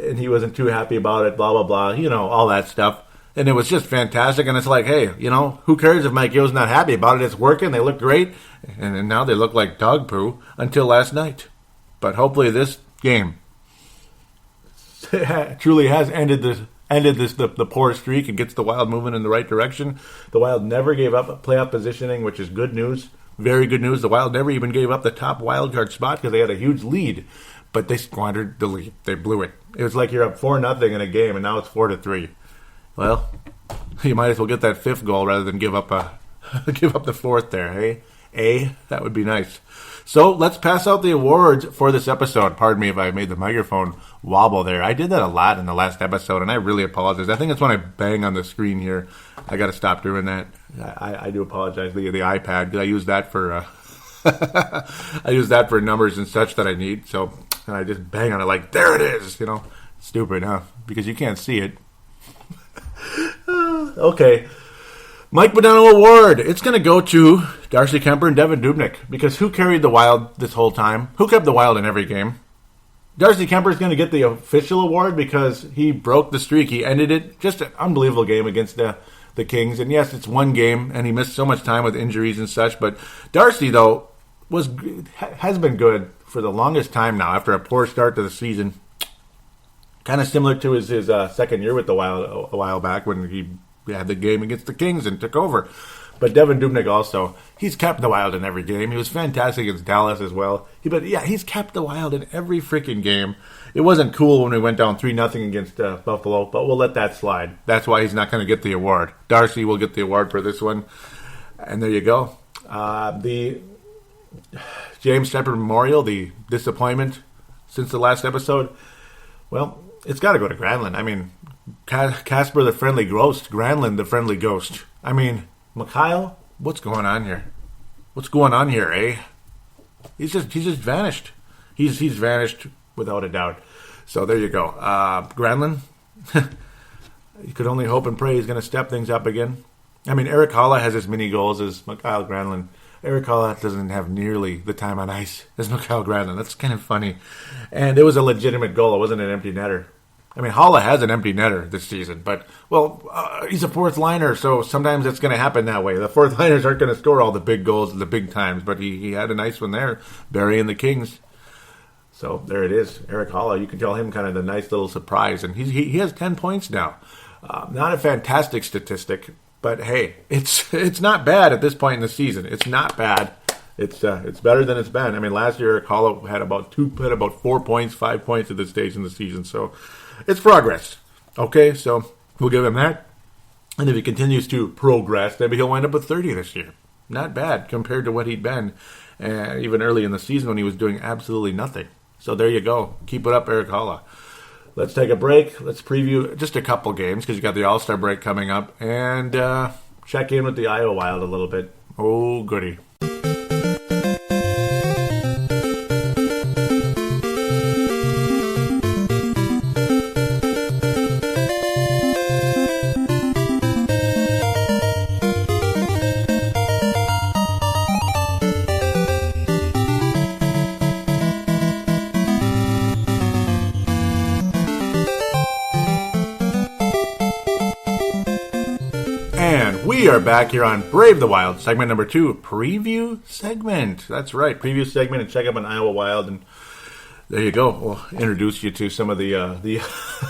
And he wasn't too happy about it, blah, blah, blah. All that stuff. And it was just fantastic. And it's like, hey, who cares if Mike Yo's not happy about it? It's working. They look great. And now they look like dog poo until last night. But hopefully this game truly has ended the poor streak and gets the Wild moving in the right direction. The Wild never gave up playoff positioning, which is good news. Very good news. The Wild never even gave up the top wild card spot because they had a huge lead, but they squandered the lead. They blew it. It was like you're up 4-0 in a game, and now it's 4-3. Well, you might as well get that 5th goal rather than give up the 4th there, hey? That would be nice. So let's pass out the awards for this episode. Pardon me if I made the microphone wobble there. I did that a lot in the last episode, and I really apologize. I think it's when I bang on the screen here. I got to stop doing that. I do apologize. The iPad, because I use that for I use that for numbers and such that I need. So and I just bang on it like, there it is. Stupid, huh? Because you can't see it. Okay. Mike Modano Award. It's going to go to Darcy Kuemper and Devin Dubnyk, because who carried the Wild this whole time? Who kept the Wild in every game? Darcy Kuemper is going to get the official award because he broke the streak. He ended it. Just an unbelievable game against the Kings. And yes, it's one game, and he missed so much time with injuries and such. But Darcy, though, has been good for the longest time now after a poor start to the season. Kind of similar to his second year with the Wild a while back when he had the game against the Kings and took over. But Devin Dubnyk also, he's kept the Wild in every game. He was fantastic against Dallas as well. He's kept the Wild in every freaking game. It wasn't cool when we went down 3-0 against Buffalo, but we'll let that slide. That's why he's not going to get the award. Darcy will get the award for this one. And there you go. The James Shepard Memorial, the disappointment since the last episode, well, it's got to go to Granlund. I mean, Casper the Friendly Ghost, Granlund the Friendly Ghost. I mean, Mikhail, what's going on here? What's going on here, eh? He's just vanished. He's vanished without a doubt. So there you go. Granlund, you could only hope and pray he's going to step things up again. I mean, Eric Holla has as many goals as Mikael Granlund. Eric Holla doesn't have nearly the time on ice as Mikael Granlund. That's kind of funny. And it was a legitimate goal. It wasn't an empty netter. I mean, Holla has an empty netter this season, but, he's a fourth liner, so sometimes it's going to happen that way. The fourth liners aren't going to score all the big goals at the big times, but he had a nice one there, burying the Kings. So there it is. Eric Holla, you can tell him kind of the nice little surprise, and he has 10 points now. Not a fantastic statistic, but hey, it's not bad at this point in the season. It's not bad. It's better than it's been. I mean, last year Eric Holla had about 4 points, 5 points at this stage in the season, so it's progress. Okay, so we'll give him that. And if he continues to progress, maybe he'll wind up with 30 this year. Not bad compared to what he'd been even early in the season when he was doing absolutely nothing. So there you go. Keep it up, Eric Holla. Let's take a break. Let's preview just a couple games because you got the All-Star break coming up. And check in with the Iowa Wild a little bit. Oh, goody. We are back here on Brave the Wild, segment number 2, preview segment. That's right, preview segment, and check up on Iowa Wild, and there you go. We'll introduce you to some of the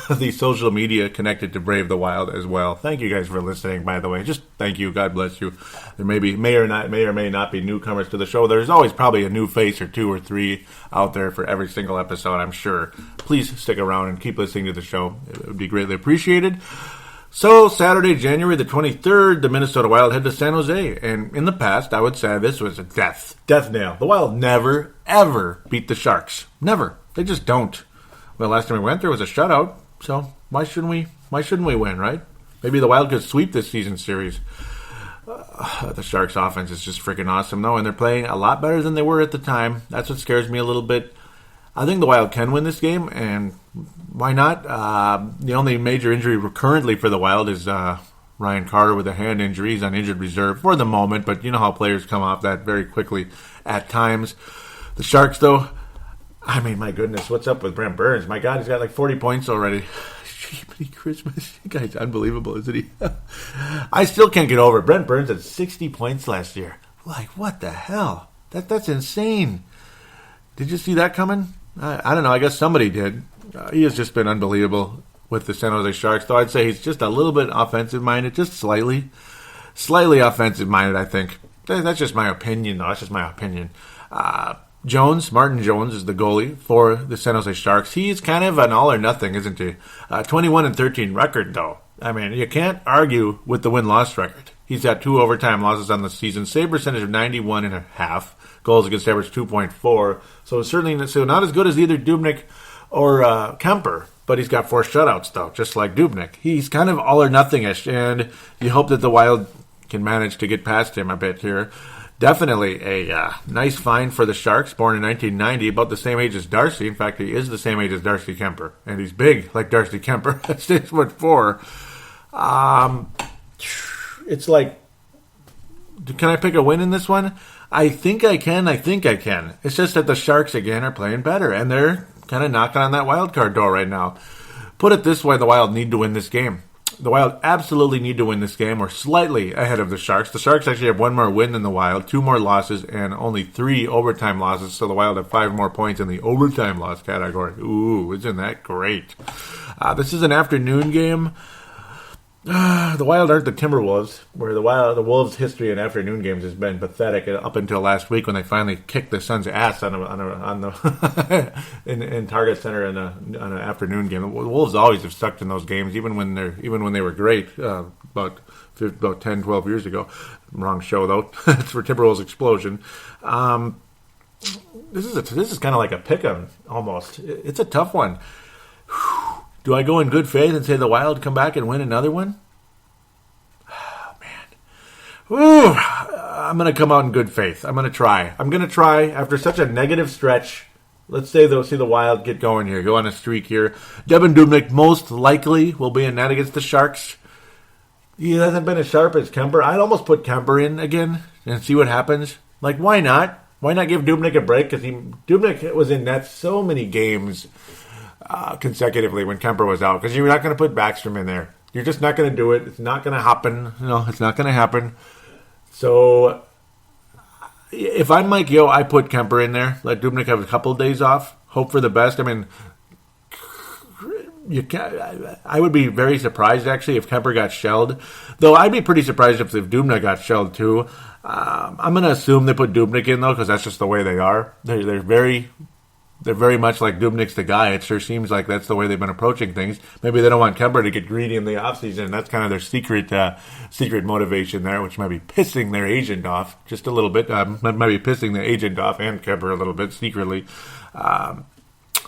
the social media connected to Brave the Wild as well. Thank you guys for listening, by the way. Just thank you. God bless you. There may or may not be newcomers to the show. There's always probably a new face or 2 or 3 out there for every single episode, I'm sure. Please stick around and keep listening to the show. It would be greatly appreciated. So, Saturday, January the 23rd, the Minnesota Wild head to San Jose. And in the past, I would say this was a death nail. The Wild never, ever beat the Sharks. Never. They just don't. Well, last time we went there was a shutout. So, why shouldn't we win, right? Maybe the Wild could sweep this season series. The Sharks offense is just freaking awesome, though. And they're playing a lot better than they were at the time. That's what scares me a little bit. I think the Wild can win this game, and why not? The only major injury currently for the Wild is Ryan Carter with a hand injury. He's on injured reserve for the moment, but you know how players come off that very quickly at times. The Sharks, though, I mean, my goodness, what's up with Brent Burns? My God, he's got like 40 points already. Jiminy Christmas. The guy's unbelievable, isn't he? I still can't get over it. Brent Burns had 60 points last year. Like, what the hell? That's insane. Did you see that coming? I don't know. I guess somebody did. He has just been unbelievable with the San Jose Sharks, though I'd say he's just a little bit offensive-minded, just slightly offensive-minded, I think. That's just my opinion, though. That's just my opinion. Martin Jones is the goalie for the San Jose Sharks. He's kind of an all-or-nothing, isn't he? 21-13 record, though. I mean, you can't argue with the win-loss record. He's got 2 overtime losses on the season. Save percentage of 91.5. Goals against average 2.4. So certainly not as good as either Dubnyk or Kuemper. But he's got 4 shutouts, though, just like Dubnyk. He's kind of all-or-nothing-ish, and you hope that the Wild can manage to get past him a bit here. Definitely a nice find for the Sharks, born in 1990, about the same age as Darcy. In fact, he is the same age as Darcy Kuemper, and he's big like Darcy Kuemper, 6'4". It's like, can I pick a win in this one? I think I can. It's just that the Sharks, again, are playing better, and they're kind of knocking on that wild card door right now. Put it this way, the Wild need to win this game. The Wild absolutely need to win this game. We're slightly ahead of the Sharks. The Sharks actually have 1 more win than the Wild, 2 more losses, and only 3 overtime losses, so the Wild have 5 more points in the overtime loss category. Ooh, isn't that great? This is an afternoon game. The Wild aren't the Timberwolves, where the Wolves' history in afternoon games has been pathetic up until last week when they finally kicked the Suns' ass on the in Target Center on an afternoon game. The Wolves always have sucked in those games, even when they were great about 10, 12 years ago. Wrong show though. It's for Timberwolves Explosion. This is kind of like a pick'em almost. It's a tough one. Do I go in good faith and say the Wild come back and win another one? Oh, man. Ooh, I'm going to come out in good faith. I'm going to try. After such a negative stretch let's say they'll see the Wild get going here, go on a streak here. Devin Dubnyk most likely will be in net against the Sharks. He hasn't been as sharp as Kuemper. I'd almost put Kuemper in again and see what happens. Like, why not? Why not give Dubnyk a break? Because Dubnyk was in net so many games consecutively when Kuemper was out. Because you're not going to put Backstrom in there. You're just not going to do it. It's not going to happen. It's not going to happen. So, if I'm Mike Yeo, I put Kuemper in there. Let Dubnyk have a couple of days off. Hope for the best. I mean, I would be very surprised, actually, if Kuemper got shelled. Though I'd be pretty surprised if Dubnyk got shelled, too. I'm going to assume they put Dubnyk in, though, because that's just the way they are. They're very much like Dubnyk's the guy. It sure seems like that's the way they've been approaching things. Maybe they don't want Kuemper to get greedy in the offseason. That's kind of their secret motivation there, which might be pissing their agent off just a little bit. Might be pissing the agent off and Kuemper a little bit secretly.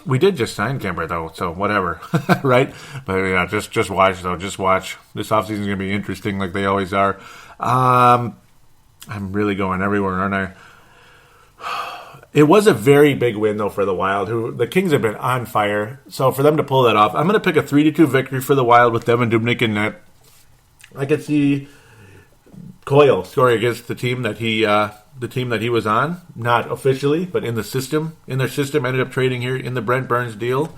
We did just sign Kuemper, though, so whatever, right? But yeah, just watch, though. Just watch. This offseason is going to be interesting like they always are. I'm really going everywhere, aren't I? It was a very big win, though, for the Wild, who the Kings have been on fire. So for them to pull that off, I'm going to pick a 3-2 victory for the Wild with Devin Dubnyk in net. I could see Coyle scoring against the team that he was on, not officially, but in the system. In their system, ended up trading here in the Brent Burns deal.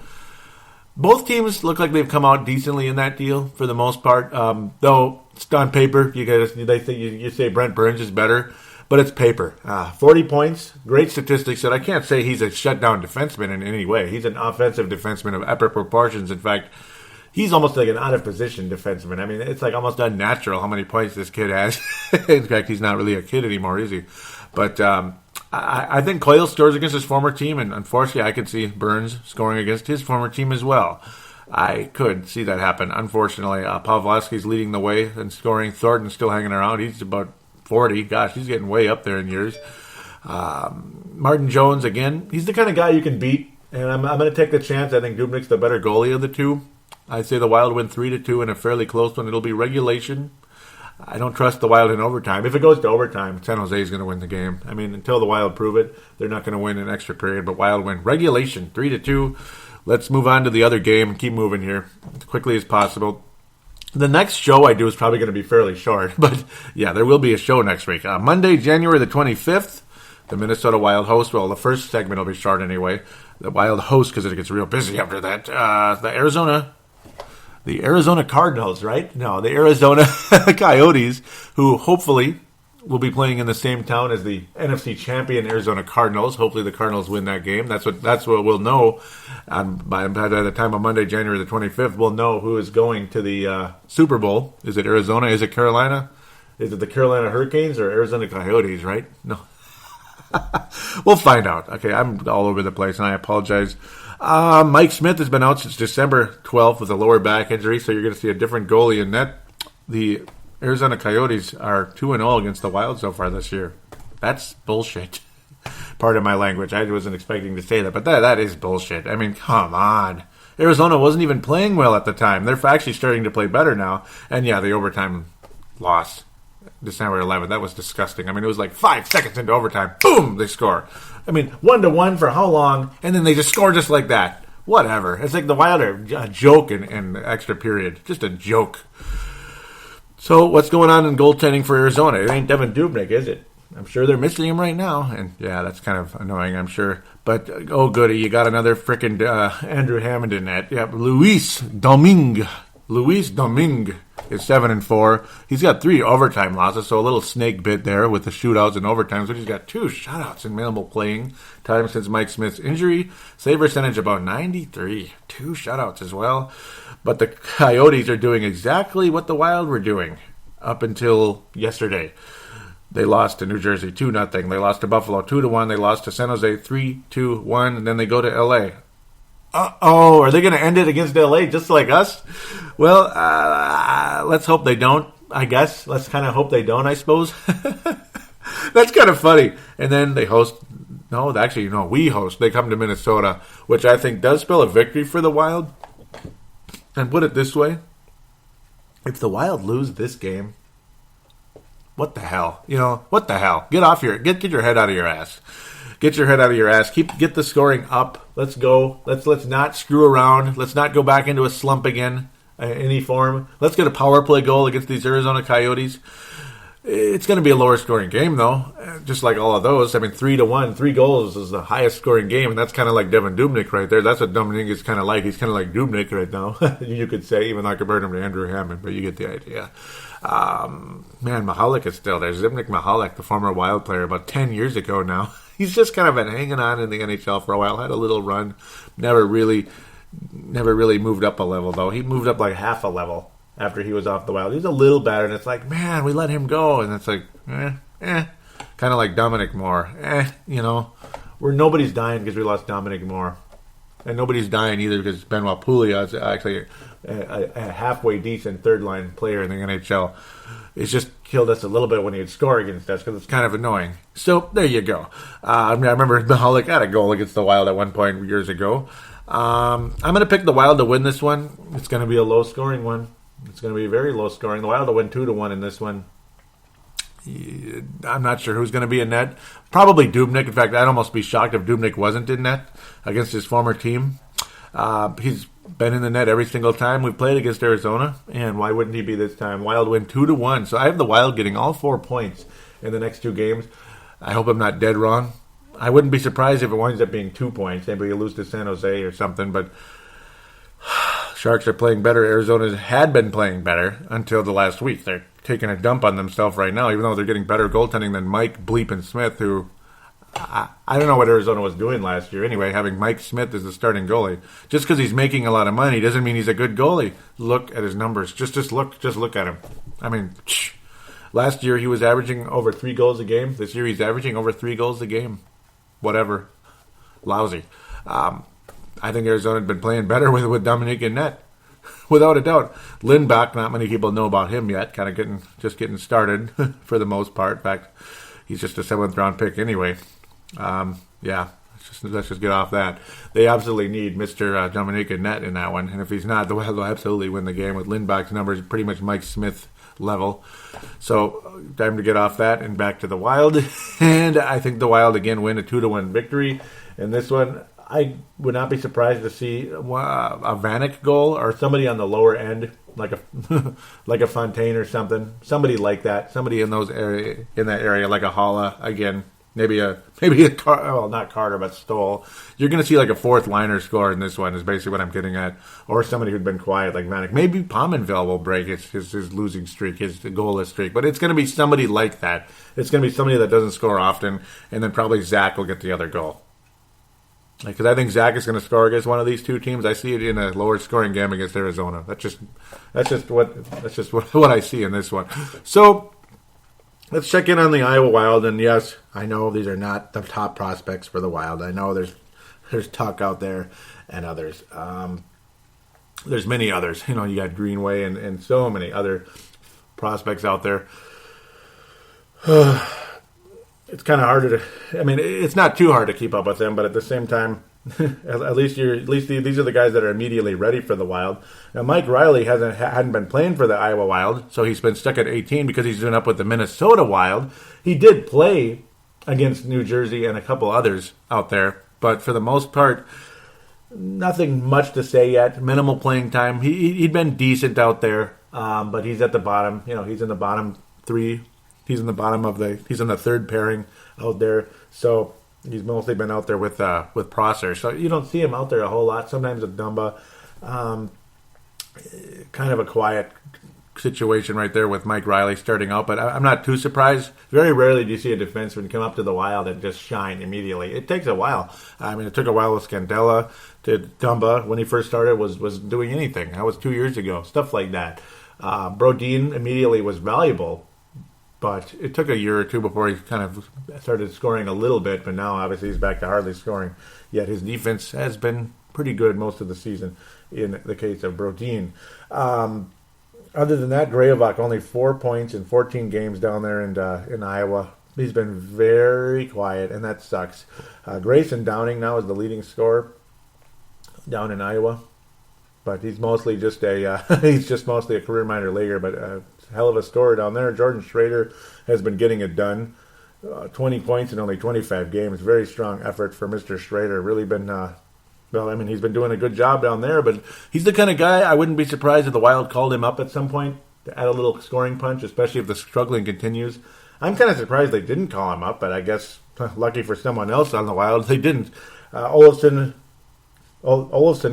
Both teams look like they've come out decently in that deal for the most part. Though it's on paper, you say Brent Burns is better. But it's paper. 40 points, great statistics. And I can't say he's a shutdown defenseman in any way. He's an offensive defenseman of epic proportions. In fact, he's almost like an out-of-position defenseman. I mean, it's like almost unnatural how many points this kid has. In fact, he's not really a kid anymore, is he? But I think Coyle scores against his former team, and unfortunately, I could see Burns scoring against his former team as well. I could see that happen. Unfortunately, Pavlovsky's leading the way and scoring. Thornton's still hanging around. He's about 40. Gosh, he's getting way up there in years. Martin Jones, again, he's the kind of guy you can beat. And I'm going to take the chance. I think Dubnyk's the better goalie of the two. I'd say the Wild win 3-2 in a fairly close one. It'll be regulation. I don't trust the Wild in overtime. If it goes to overtime, San Jose is going to win the game. I mean, until the Wild prove it, they're not going to win an extra period. But Wild win regulation, 3-2. Let's move on to the other game and keep moving here as quickly as possible. The next show I do is probably going to be fairly short, but yeah, there will be a show next week. Monday, January the 25th, the Minnesota Wild host. Well, the first segment will be short anyway. The Wild host, because it gets real busy after that. The Arizona Cardinals, right? No, the Arizona Coyotes, who hopefully will be playing in the same town as the NFC champion Arizona Cardinals. Hopefully the Cardinals win that game. That's what we'll know. By the time of Monday, January the 25th, we'll know who is going to the Super Bowl. Is it Arizona? Is it Carolina? Is it the Carolina Hurricanes or Arizona Coyotes, right? No. We'll find out. Okay, I'm all over the place, and I apologize. Mike Smith has been out since December 12th with a lower back injury, so you're going to see a different goalie in net. The Arizona Coyotes are 2-0 against the Wild so far this year. That's bullshit. Pardon my language. I wasn't expecting to say that, but that is bullshit. I mean, come on. Arizona wasn't even playing well at the time. They're actually starting to play better now. And yeah, the overtime loss, December 11th, that was disgusting. I mean, it was like 5 seconds into overtime. Boom, they score. I mean, 1-1 for how long? And then they just score just like that. Whatever. It's like the Wild are a joke in the extra period. Just a joke. So, what's going on in goaltending for Arizona? It ain't Devin Dubnyk, is it? I'm sure they're missing him right now. And, yeah, that's kind of annoying, I'm sure. But, oh, goody, you got another frickin' Andrew Hammond in that. Yeah, Luis Domingue is 7-4. He's got 3 overtime losses, so a little snake bit there with the shootouts and overtimes. But he's got 2 shutouts in minimal playing time since Mike Smith's injury. Save percentage about 93. 2 shutouts as well. But the Coyotes are doing exactly what the Wild were doing up until yesterday. They lost to New Jersey 2-0. They lost to Buffalo 2-1. They lost to San Jose 3-1. And then they go to L.A. Uh-oh, are they going to end it against L.A. just like us? Well, let's hope they don't, I guess. Let's kind of hope they don't, I suppose. That's kind of funny. And then they host... No, actually, no, we host. They come to Minnesota, which I think does spell a victory for the Wild. And put it this way, if the Wild lose this game, what the hell? What the hell? Get your head out of your ass. get your head out of your ass. Get the scoring up. Let's go. Let's not screw around. Let's not go back into a slump again in any form. Let's get a power play goal against these Arizona Coyotes. It's going to be a lower scoring game, though, just like all of those. I mean, 3-1, 3 goals is the highest scoring game, and that's kind of like Devin Dubnyk right there. That's what Dubnyk is kind of like. He's kind of like Dubnyk right now, you could say, even though I compared him to Andrew Hammond, but you get the idea. Man, Mahalik is still there. Zbigniew Mahalik, the former Wild player, about 10 years ago now. He's just kind of been hanging on in the NHL for a while. Had a little run, never really moved up a level, though. He moved up like half a level after he was off the Wild. He's a little better, and it's like, man, we let him go. And it's like, kind of like Dominic Moore. Where nobody's dying because we lost Dominic Moore. And nobody's dying either because Benoit Pouliot is actually a halfway decent third-line player in the NHL. It's just killed us a little bit when he'd score against us because it's kind of annoying. So, there you go. I remember Mahalik had a goal against the Wild at one point years ago. I'm going to pick the Wild to win this one. It's going to be a low-scoring one. It's going to be very low-scoring. The Wild will win 2-1 in this one. I'm not sure who's going to be in net. Probably Dubnyk. In fact, I'd almost be shocked if Dubnyk wasn't in net against his former team. He's been in the net every single time we've played against Arizona, and why wouldn't he be this time? Wild win 2-1. So I have the Wild getting all 4 points in the next 2 games. I hope I'm not dead wrong. I wouldn't be surprised if it winds up being 2 points. Maybe you lose to San Jose or something, but Sharks are playing better. Arizona had been playing better until the last week. They're taking a dump on themselves right now, even though they're getting better goaltending than Mike Bleepin Smith, who I don't know what Arizona was doing last year. Anyway, having Mike Smith as the starting goalie, just because he's making a lot of money doesn't mean he's a good goalie. Look at his numbers. Just look at him. I mean, last year he was averaging over 3 goals a game. This year he's averaging over 3 goals a game. Whatever, lousy. I think Arizona had been playing better with Dominic in net, without a doubt. Lindback, not many people know about him yet. Kind of getting started for the most part. In fact, he's just a 7th round pick anyway. Let's just get off that. They absolutely need Mr. Dominic in net in that one, and if he's not, they'll absolutely win the game with Lindback's numbers pretty much Mike Smith level. So time to get off that and back to the Wild. And I think the Wild again win a 2-1 victory. And this one, I would not be surprised to see a Vanek goal or somebody on the lower end, like a like a Fontaine or something. Somebody like that. Somebody in that area, like a Holla again. Maybe a not Carter, but Stoll. You're going to see like a 4th liner score in this one is basically what I'm getting at. Or somebody who'd been quiet like Vanek. Maybe Pominville will break his losing streak, his goalless streak. But it's going to be somebody like that. It's going to be somebody that doesn't score often. And then probably Zach will get the other goal. Because I think Zach is going to score against one of these 2 teams. I see it in a lower scoring game against Arizona. That's just what I see in this one. So let's check in on the Iowa Wild. And yes, I know these are not the top prospects for the Wild. I know there's Tuck out there and others. There's many others. You got Greenway and so many other prospects out there. It's kind of hard it's not too hard to keep up with them, but at the same time, at least these are the guys that are immediately ready for the Wild. Now, Mike Riley hadn't been playing for the Iowa Wild, so he's been stuck at 18 because he's been up with the Minnesota Wild. He did play against New Jersey and a couple others out there, but for the most part, nothing much to say yet. Minimal playing time. He'd been decent out there, but he's at the bottom. He's in the bottom 3. He's in the 3rd pairing out there. So he's mostly been out there with Prosser. So you don't see him out there a whole lot. Sometimes with Dumba. Kind of a quiet situation right there with Mike Riley starting out. But I'm not too surprised. Very rarely do you see a defenseman come up to the Wild and just shine immediately. It takes a while. It took a while with Scandella to Dumba when he first started was doing anything. That was 2 years ago. Stuff like that. Brodin immediately was valuable. But it took a year or 2 before he kind of started scoring a little bit. But now, obviously, he's back to hardly scoring. Yet his defense has been pretty good most of the season in the case of Brodin. Other than that, Grayovac only 4 points in 14 games down there in Iowa. He's been very quiet, and that sucks. Grayson Downing now is the leading scorer down in Iowa. But he's mostly just mostly a career minor leaguer, but hell of a scorer down there. Jordan Schrader has been getting it done. 20 points in only 25 games. Very strong effort for Mr. Schrader. Really been, he's been doing a good job down there, but he's the kind of guy I wouldn't be surprised if the Wild called him up at some point to add a little scoring punch, especially if the struggling continues. I'm kind of surprised they didn't call him up, but I guess lucky for someone else on the Wild, they didn't. Olofsson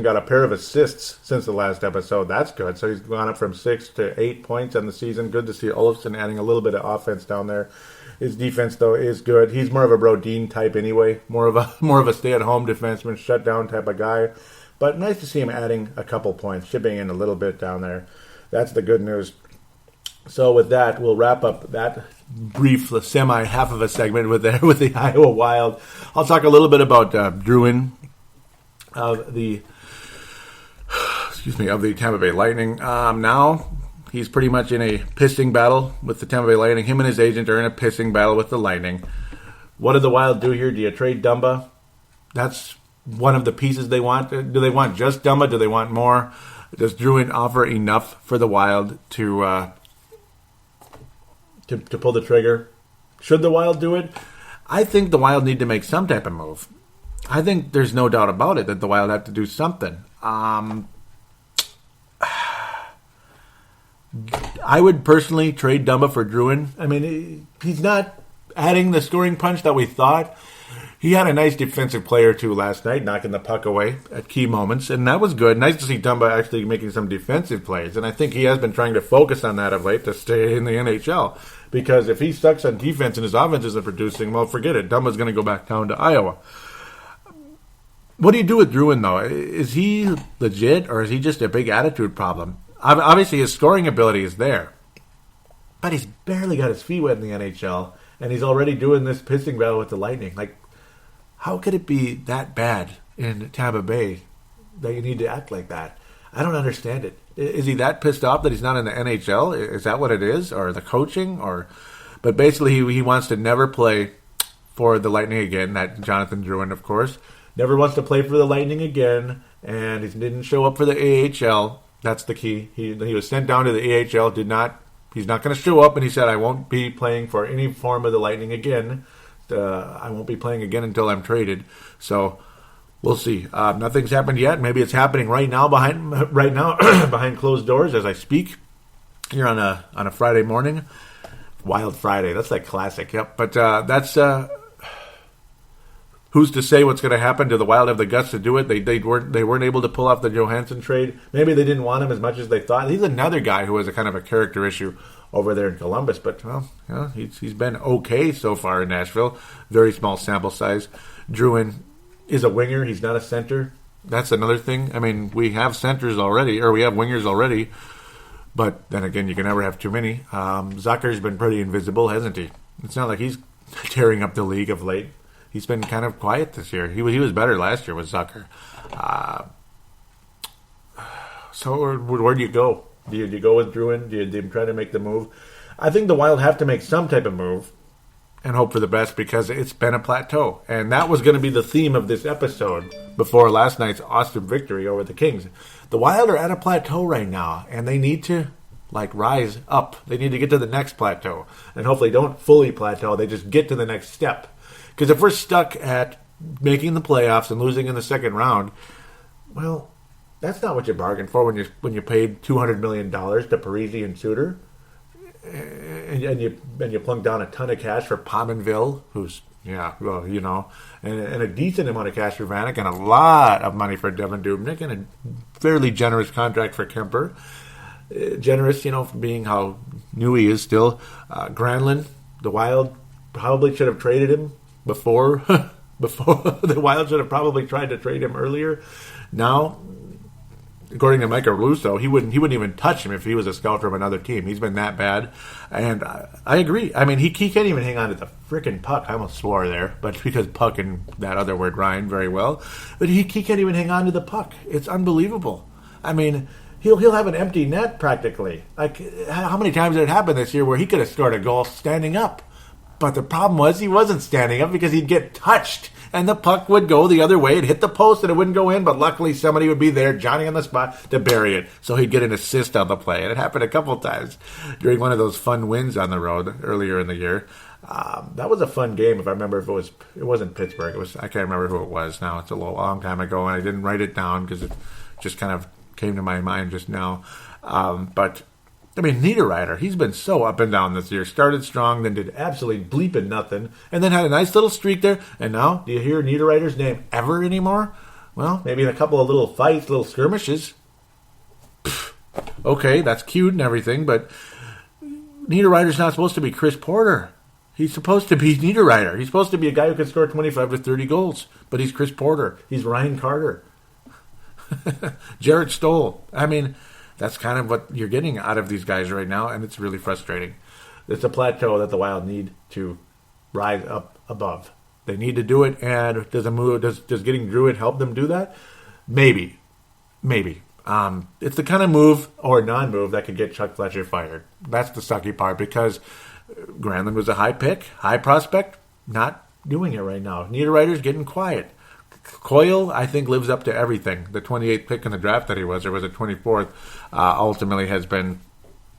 got a pair of assists since the last episode. That's good. So he's gone up from 6 to 8 points on the season. Good to see Olofsson adding a little bit of offense down there. His defense, though, is good. He's more of a Brodin type anyway. More of a stay-at-home defenseman, shutdown type of guy. But nice to see him adding a couple points, chipping in a little bit down there. That's the good news. So with that, we'll wrap up that brief semi-half of a segment with the Iowa Wild. I'll talk a little bit about Druin of the Tampa Bay Lightning. Now he's pretty much in a pissing battle with the Tampa Bay Lightning. Him and his agent are in a pissing battle with the Lightning. What did the Wild do here? Do you trade Dumba? That's one of the pieces they want. Do they want just Dumba? Do they want more? Does Druin offer enough for the Wild to pull the trigger? Should the Wild do it? I think the Wild need to make some type of move. I think there's no doubt about it that the Wild have to do something. I would personally trade Dumba for Druin. I mean, he's not adding the scoring punch that we thought. He had a nice defensive play or two last night, knocking the puck away at key moments, and that was good. Nice to see Dumba actually making some defensive plays, and I think he has been trying to focus on that of late to stay in the NHL, because if he sucks on defense and his offense isn't producing, well, forget it. Dumba's going to go back down to Iowa. What do you do with Druin, though? Is he legit, or is he just a big attitude problem? Obviously, his scoring ability is there, but he's barely got his feet wet in the NHL, and he's already doing this pissing battle with the Lightning. Like, how could it be that bad in Tampa Bay that you need to act like that? I don't understand it. Is he that pissed off that he's not in the NHL? Is that what it is? Or the coaching? But basically, he wants to never play for the Lightning again. That Jonathan Druin, of course. Never wants to play for the Lightning again. And he didn't show up for the AHL. That's the key. He was sent down to the AHL. He's not going to show up. And he said, I won't be playing for any form of the Lightning again. I won't be playing again until I'm traded. So we'll see. Nothing's happened yet. Maybe it's happening right now behind closed doors as I speak here on a Friday morning. Wild Friday. That's like classic. Yep. But that's who's to say what's going to happen? Do the Wild have the guts to do it? They weren't able to pull off the Johansson trade. Maybe they didn't want him as much as they thought. He's another guy who has a kind of a character issue over there in Columbus, but he's been okay so far in Nashville. Very small sample size. Druin is a winger. He's not a center. That's another thing. I mean, we have centers already, or we have wingers already, but then again, you can never have too many. Zucker's been pretty invisible, hasn't he? It's not like he's tearing up the league of late. He's been kind of quiet this year. He was better last year with Zucker. So where do you go? Do you go with Druin? Do you try to make the move? I think the Wild have to make some type of move and hope for the best, because it's been a plateau. And that was going to be the theme of this episode before last night's awesome victory over the Kings. The Wild are at a plateau right now, and they need to rise up. They need to get to the next plateau. And hopefully don't fully plateau. They just get to the next step. Because if we're stuck at making the playoffs and losing in the second round, well, that's not what you bargained for when you paid $200 million to Parisi and Suter, and you plunked down a ton of cash for Pominville, who's and a decent amount of cash for Vanek, and a lot of money for Devin Dubnyk, and a fairly generous contract for Kuemper. Generous, being how new he is still. Granlund, the Wild probably should have traded him before. The Wild should have probably tried to trade him earlier. Now, according to Micah Russo, he wouldn't even touch him if he was a scout from another team. He's been that bad. And I agree. I mean, he can't even hang on to the frickin' puck. I almost swore there, but because puck and that other word rhyme very well. But he can't even hang on to the puck. It's unbelievable. I mean, he'll have an empty net practically. Like, how many times did it happen this year where he could have scored a goal standing up? But the problem was he wasn't standing up because he'd get touched. And the puck would go the other way. It'd hit the post and it wouldn't go in, but luckily somebody would be there, Johnny on the spot, to bury it. So he'd get an assist on the play. And it happened a couple of times during one of those fun wins on the road earlier in the year. That was a fun game. If I remember, it wasn't Pittsburgh. I can't remember who it was now. It's a long time ago, and I didn't write it down because it just kind of came to my mind just now. But I mean, Niederreiter, he's been so up and down this year. Started strong, then did absolutely bleeping nothing, and then had a nice little streak there. And now, do you hear Niederreiter's name ever anymore? Well, maybe in a couple of little fights, little skirmishes. Okay, that's cute and everything, but Niederreiter's not supposed to be Chris Porter. He's supposed to be Niederreiter. He's supposed to be a guy who can score 25 to 30 goals, but he's Chris Porter. He's Ryan Carter. Jarrett Stoll. I mean, that's kind of what you're getting out of these guys right now, and it's really frustrating. It's a plateau that the Wild need to rise up above. They need to do it, and does getting Druid help them do that? Maybe. It's the kind of move or non-move that could get Chuck Fletcher fired. That's the sucky part, because Granlund was a high pick, high prospect, not doing it right now. Niederreiter's getting quiet. Coyle, I think, lives up to everything. The 28th pick in the draft that he was, or was it 24th, ultimately has been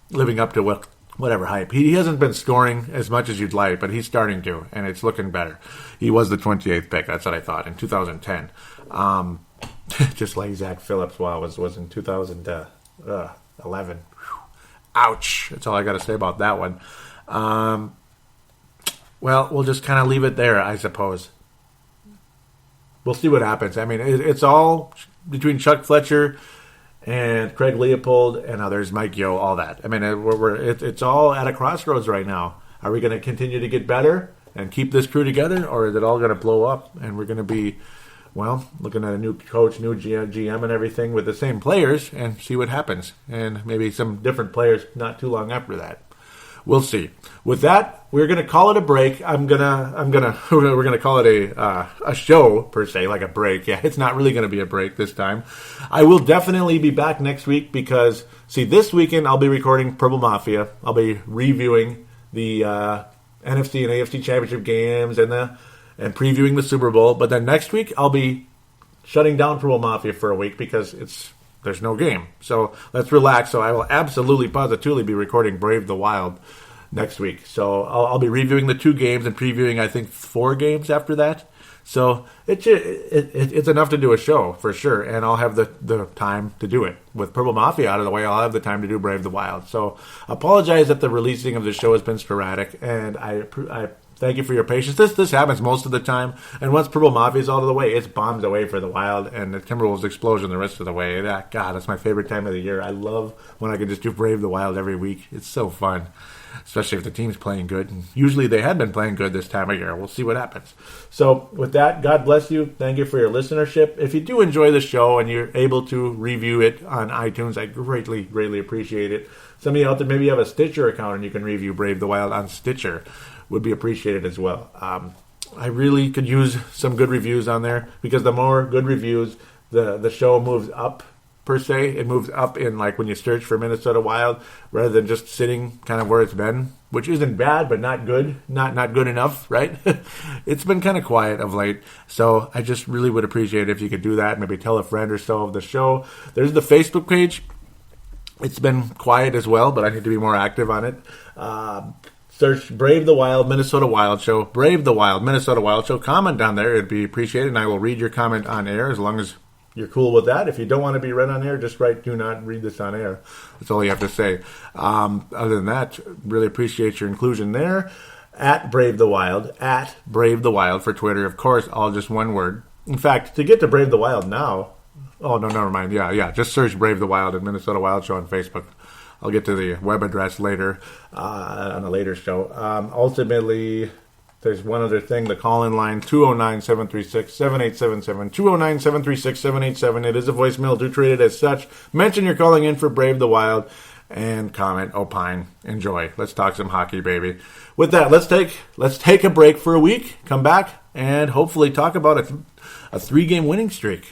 living up to whatever hype. He hasn't been scoring as much as you'd like, but he's starting to, and it's looking better. He was the 28th pick, that's what I thought, in 2010. Just like Zach Phillips, was in 2011. Ouch. That's all I got to say about that one. Well, we'll just kind of leave it there, I suppose. We'll see what happens. I mean, it's all between Chuck Fletcher and Craig Leopold and others, Mike Yeo, all that. I mean, it's all at a crossroads right now. Are we going to continue to get better and keep this crew together, or is it all going to blow up and we're going to be, well, looking at a new coach, new GM and everything with the same players and see what happens, and maybe some different players not too long after that. We'll see. With that, we're gonna call it a break. We're gonna call it a show per se, like a break. Yeah, it's not really gonna be a break this time. I will definitely be back next week because, see, this weekend I'll be recording Purple Mafia. I'll be reviewing the NFC and AFC Championship games and previewing the Super Bowl. But then next week I'll be shutting down Purple Mafia for a week because there's no game. So let's relax. So I will absolutely, positively be recording Brave the Wild next week. So I'll be reviewing the 2 games and previewing, I think, 4 games after that. So it's enough to do a show for sure. And I'll have the time to do it. With Purple Mafia out of the way, I'll have the time to do Brave the Wild. So apologize that the releasing of the show has been sporadic. And I thank you for your patience. This happens most of the time. And once Purple Mafia is out of the way, it's bombs away for the Wild and the Timberwolves explosion the rest of the way. God, that's my favorite time of the year. I love when I can just do Brave the Wild every week. It's so fun, especially if the team's playing good. And usually they had been playing good this time of year. We'll see what happens. So with that, God bless you. Thank you for your listenership. If you do enjoy the show and you're able to review it on iTunes, I greatly, greatly appreciate it. Some of you out there, maybe you have a Stitcher account and you can review Brave the Wild on Stitcher. Would be appreciated as well. I really could use some good reviews on there, because the more good reviews, the show moves up, per se. It moves up in, like, when you search for Minnesota Wild, rather than just sitting kind of where it's been, which isn't bad, but not good. Not good enough, right? It's been kind of quiet of late, so I just really would appreciate it if you could do that. Maybe tell a friend or so of the show. There's the Facebook page. It's been quiet as well, but I need to be more active on it. Search Brave the Wild, Minnesota Wild Show. Brave the Wild, Minnesota Wild Show. Comment down there. It'd be appreciated, and I will read your comment on air as long as you're cool with that. If you don't want to be read on air, just write, "Do not read this on air." That's all you have to say. Other than that, really appreciate your inclusion there. At Brave the Wild for Twitter. Of course, all just one word. In fact, to get to Brave the Wild now, oh, no, never mind. Yeah. Just search Brave the Wild and Minnesota Wild Show on Facebook. I'll get to the web address later on a later show. Ultimately, there's one other thing. The call-in line, 209-736-7877. 209-736-787. It is a voicemail. Do treat it as such. Mention you're calling in for Brave the Wild. And comment, opine, enjoy. Let's talk some hockey, baby. With that, let's take a break for a week. Come back and hopefully talk about a 3-game winning streak.